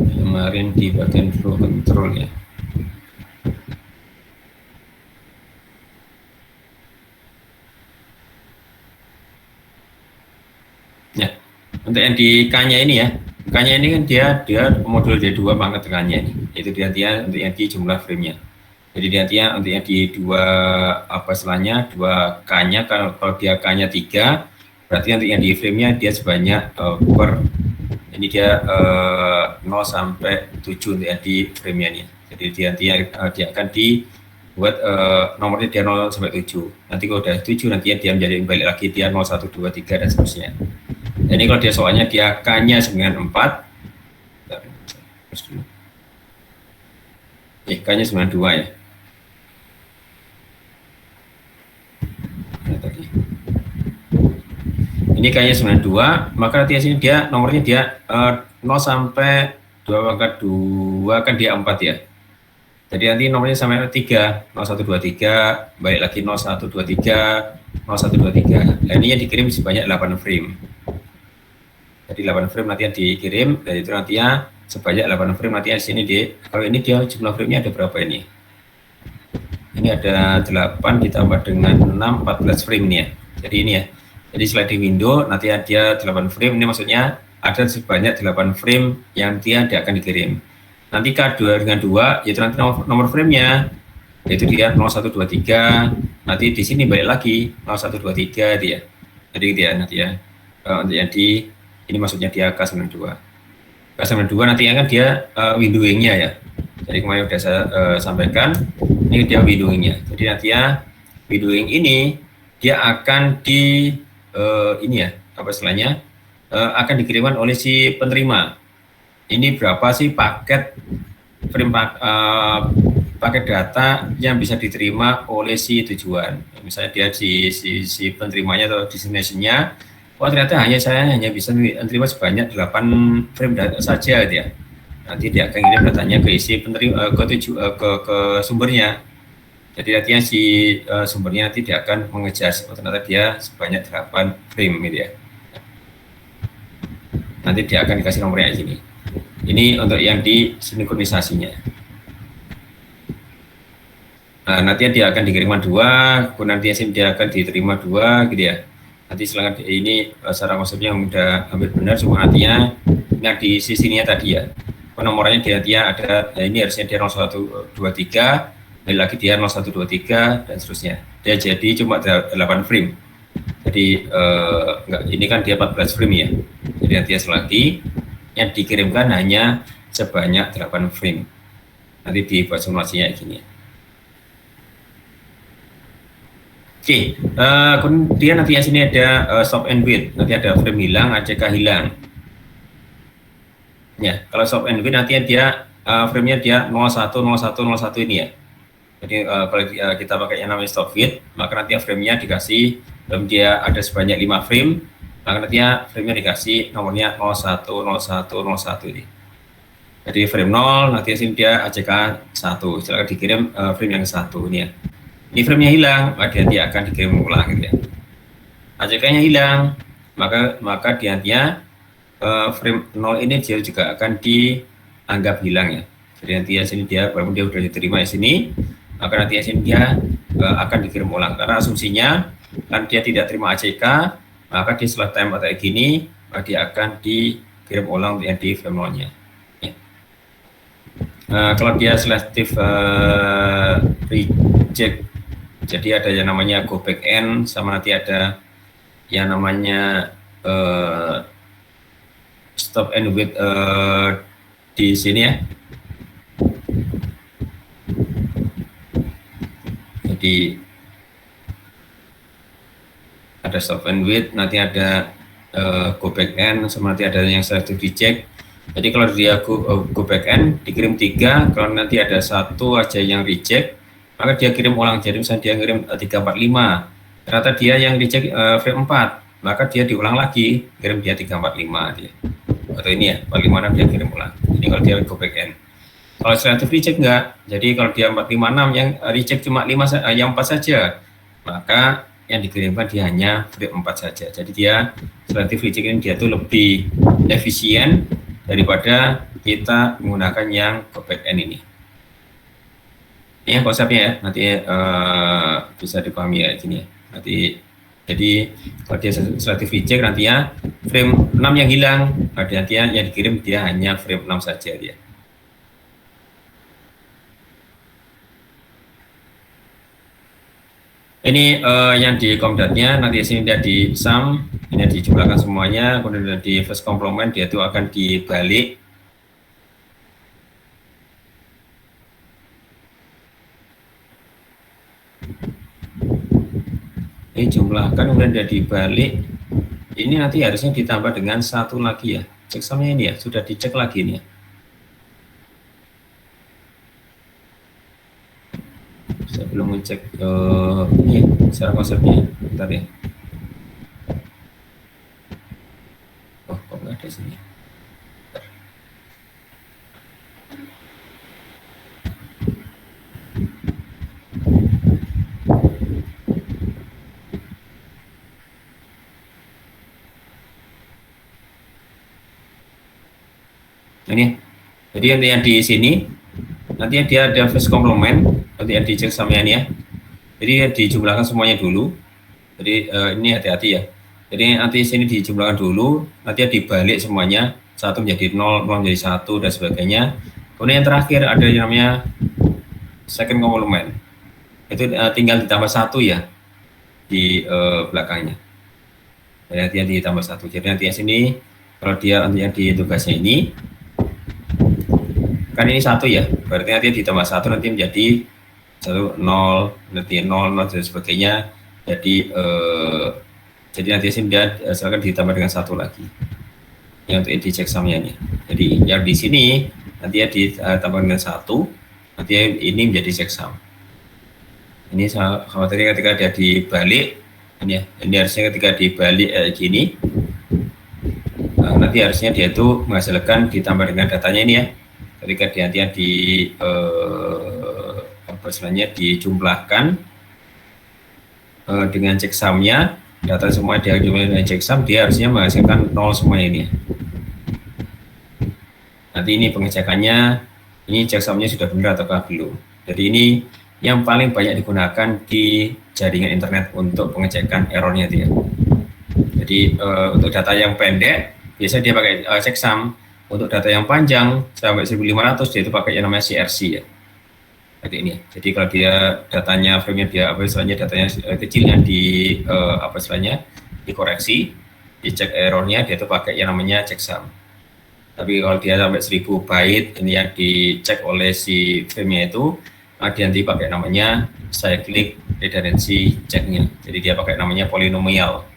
A: kemarin di bagian flow control ya. Untuk yang di K-nya ini ya, K-nya ini kan dia modul D2 pangkat tekannya ini. Itu dia untuk yang di jumlah frame-nya. Jadi dia untuk yang di dua apa istilahnya, dua K-nya, kalau dia K-nya 3, berarti untuk yang di frame-nya dia sebanyak per ini dia 0 sampai 7 untuk yang di frame-nya nih. Jadi dia akan dibuat nomornya dia 0 sampai 7. Nanti kalau udah 7 nanti dia menjadi balik lagi dia 0, 1, 2, 3 dan seterusnya. Jadi kalau dia soalnya dia K-nya 94, K-nya 92 ya. Ini K-nya 92, maka nanti sini dia nomornya dia 0 sampai 2 pangkat 2 kan dia 4 ya. Jadi nanti nomornya sampai 3, 0123, balik lagi 0123, 0123. Nah, ini yang dikirim sebanyak 8 frame. Jadi 8 frame nanti yang dikirim, dan itu nantinya sebanyak 8 frame nanti di sini kalau ini dia jumlah frame-nya ada berapa ini? Ini ada 8 ditambah dengan 6, 14 frame ini ya. Jadi ini ya. Jadi sliding window nanti dia 8 frame, ini maksudnya ada sebanyak 8 frame yang dia akan dikirim. Nanti K2 dengan 2 yaitu nanti nomor frame-nya yaitu dia 0123, nanti di sini balik lagi 0123 dia. Jadi dia nanti ya untuk yang di ini maksudnya dia K92. K92 nanti akan dia windowing-nya ya. Jadi kemarin sudah saya sampaikan, ini dia windowing-nya. Jadi nanti ya windowing ini dia akan ini ya, apa istilahnya, akan dikirimkan oleh si penerima. Ini berapa sih paket frame paket data yang bisa diterima oleh si tujuan. Misalnya dia si penerimanya atau destination-nya, oh ternyata saya hanya bisa menerima sebanyak 8 frame data saja gitu ya. Nanti dia akan kirim datanya ke isi penerima ke sumbernya. Jadi nantinya si sumbernya nanti dia akan mengejar ternyata dia sebanyak 8 frame gitu ya. Nanti dia akan dikasih nomornya di sini. Ini untuk yang di sinkronisasinya. Nah, nanti dia akan dikirimkan 2, kemudian nanti dia akan diterima 2 gitu ya. Nanti silakan ini secara konsepnya udah hampir benar, cuma nantinya yang di sisinya tadi ya. Nomornya dia ada, ini harusnya dia 0123, lagi dia 0123 dan seterusnya. Dia jadi cuma 8 frame. Jadi ini kan dia 14 frame ya. Jadi nanti lagi yang dikirimkan hanya sebanyak 8 frame. Nanti dibuat simulasinya gini. Oke, kemudian nanti yang sini ada stop and wait. Nanti ada frame hilang, ACK hilang. Ya, kalau stop and wait nanti dia frame-nya dia 01, 01, 01 ini ya. Jadi kalau kita pakai yang namanya stop wait, maka nanti frame-nya dikasih, dia ada sebanyak 5 frame, maka nanti frame-nya dikasih nomornya 01, 01, 01 ini. Jadi frame 0, nanti sini dia ACK 1, silakan dikirim frame yang 1 ini ya. Ini frame-nya hilang, maka dia akan dikirim ulang gitu ya. ACK-nya hilang, maka dia frame 0 ini dia juga akan dianggap hilang ya. Jadi nanti sini dia, walaupun dia sudah diterima di sini, maka nanti sini dia akan dikirim ulang. Karena asumsinya kan dia tidak terima ACK, maka di setelah time kayak gini, maka dia akan dikirim ulang yang di frame 0-nya. Ya. Kalau dia selective reject, jadi ada yang namanya go back end, sama nanti ada yang namanya stop and wait di sini ya. Jadi ada stop and wait, nanti ada go back end, sama nanti ada yang selective reject. Jadi kalau dia go back end dikirim 3, kalau nanti ada 1 aja yang reject, maka dia kirim ulang. Jadi misalnya dia kirim 345, ternyata dia yang reject frame 4, maka dia diulang lagi, kirim dia 345 dia. Atau ini ya, 456 dia kirim ulang. Ini kalau dia go back end. Kalau selective reject enggak, jadi kalau dia 456 yang reject cuma 5 yang 4 saja, maka yang dikirimkan dia hanya frame 4 saja. Jadi dia selective reject ini dia tuh lebih efisien daripada kita menggunakan yang go back end ini. Ini konsepnya ya, nanti bisa dipahami ya gini ya. Nanti Jadi kalau dia selective reject nantinya frame 6 yang hilang, nantinya yang dikirim dia hanya frame 6 saja dia. Ini yang di comdatnya, nanti sini dia di sum, ini dijumlahkan semuanya, kemudian di first complement dia itu akan dibalik. Ini jumlahkan, kemudian dia dibalik. Ini nanti harusnya ditambah dengan 1 lagi ya. Checksumnya ini ya, sudah dicek lagi nih ya. Saya belum ngecek ini secara konsepnya, bentar ya. Oh, kok nggak ada sini. Ini, jadi yang di sini nanti dia ada first complement, nanti yang dicek sama ini ya. Jadi dijumlahkan semuanya dulu. Jadi ini hati-hati ya. Jadi nanti sini dijumlahkan dulu, nanti dibalik semuanya, 1 menjadi 0, 0 menjadi 1 dan sebagainya. Kemudian yang terakhir ada yang namanya second complement. Itu tinggal ditambah 1 ya di belakangnya. Jadi nanti ditambah 1. Jadi nanti yang sini kalau dia nanti yang di tugasnya ini kan ini 1 ya, berarti nanti ditambah 1 nanti menjadi 1 0, nanti 0 0 dan sebagainya. Jadi nanti sini dia asalkan ditambah dengan 1 lagi yang untuk di checksumnya nih. Jadi yang di sini nanti ya ditambah dengan 1, nanti ini menjadi checksum. Ini saya khawatir ketika dia dibalik ini ya, ini harusnya ketika dibalik gini nanti harusnya dia itu menghasilkan ditambah dengan datanya ini ya. Ketika dia apa istilahnya dijumlahkan dengan checksumnya, data semua dia jumlah dengan checksum, dia harusnya menghasilkan 0 semua ini. Nanti ini pengecekannya, ini checksumnya sudah benar ataukah belum. Jadi ini yang paling banyak digunakan di jaringan internet untuk pengecekan errornya dia. Jadi untuk data yang pendek biasanya dia pakai checksum. Untuk data yang panjang sampai 1500 dia itu pakai yang namanya CRC ya. Jadi ini. Jadi kalau dia datanya frame-nya dia apa istilahnya datanya kecil yang di apa istilahnya dikoreksi, dicek errornya dia itu pakai yang namanya checksum. Tapi kalau dia sampai 1000 byte ini yang dicek oleh si frame-nya itu nanti pakai namanya cyclic redundancy check-nya. Jadi dia pakai namanya polinomial.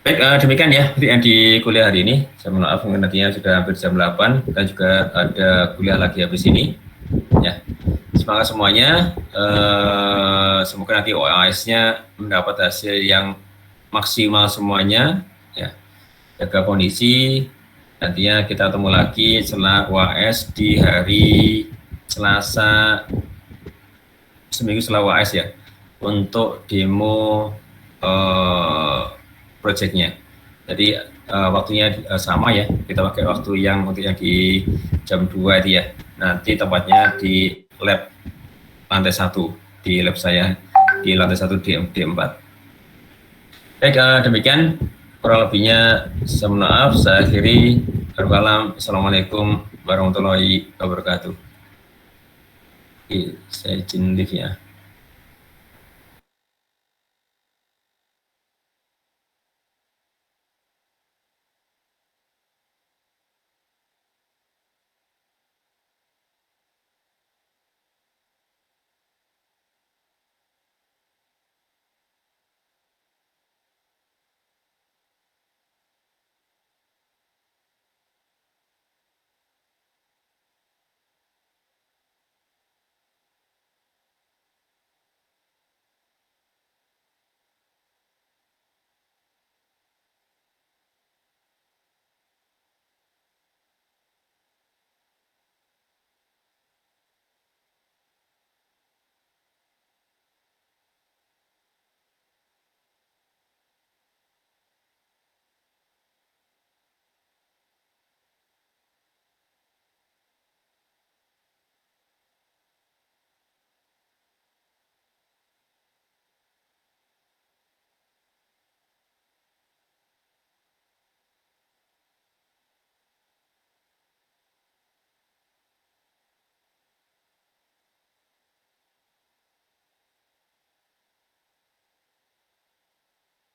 A: Baik, demikian ya yang di kuliah hari ini. Saya mohon maaf nantinya sudah hampir jam 8 dan juga ada kuliah lagi habis ini. Ya, semangat semuanya. Semoga nanti OAS-nya mendapat hasil yang maksimal semuanya. Ya, jaga kondisi. Nantinya kita ketemu lagi setelah OAS di hari Selasa, seminggu setelah OAS ya, untuk demo projectnya. Jadi waktunya sama ya, kita pakai waktu yang untuk yang di jam 2 itu ya. Nanti tempatnya di lab lantai 1, di lab saya di lantai 1 D4. Baik, demikian kurang lebihnya. Saya mohon maaf, saya akhiri. Assalamualaikum warahmatullahi wabarakatuh. Saya izin live ya.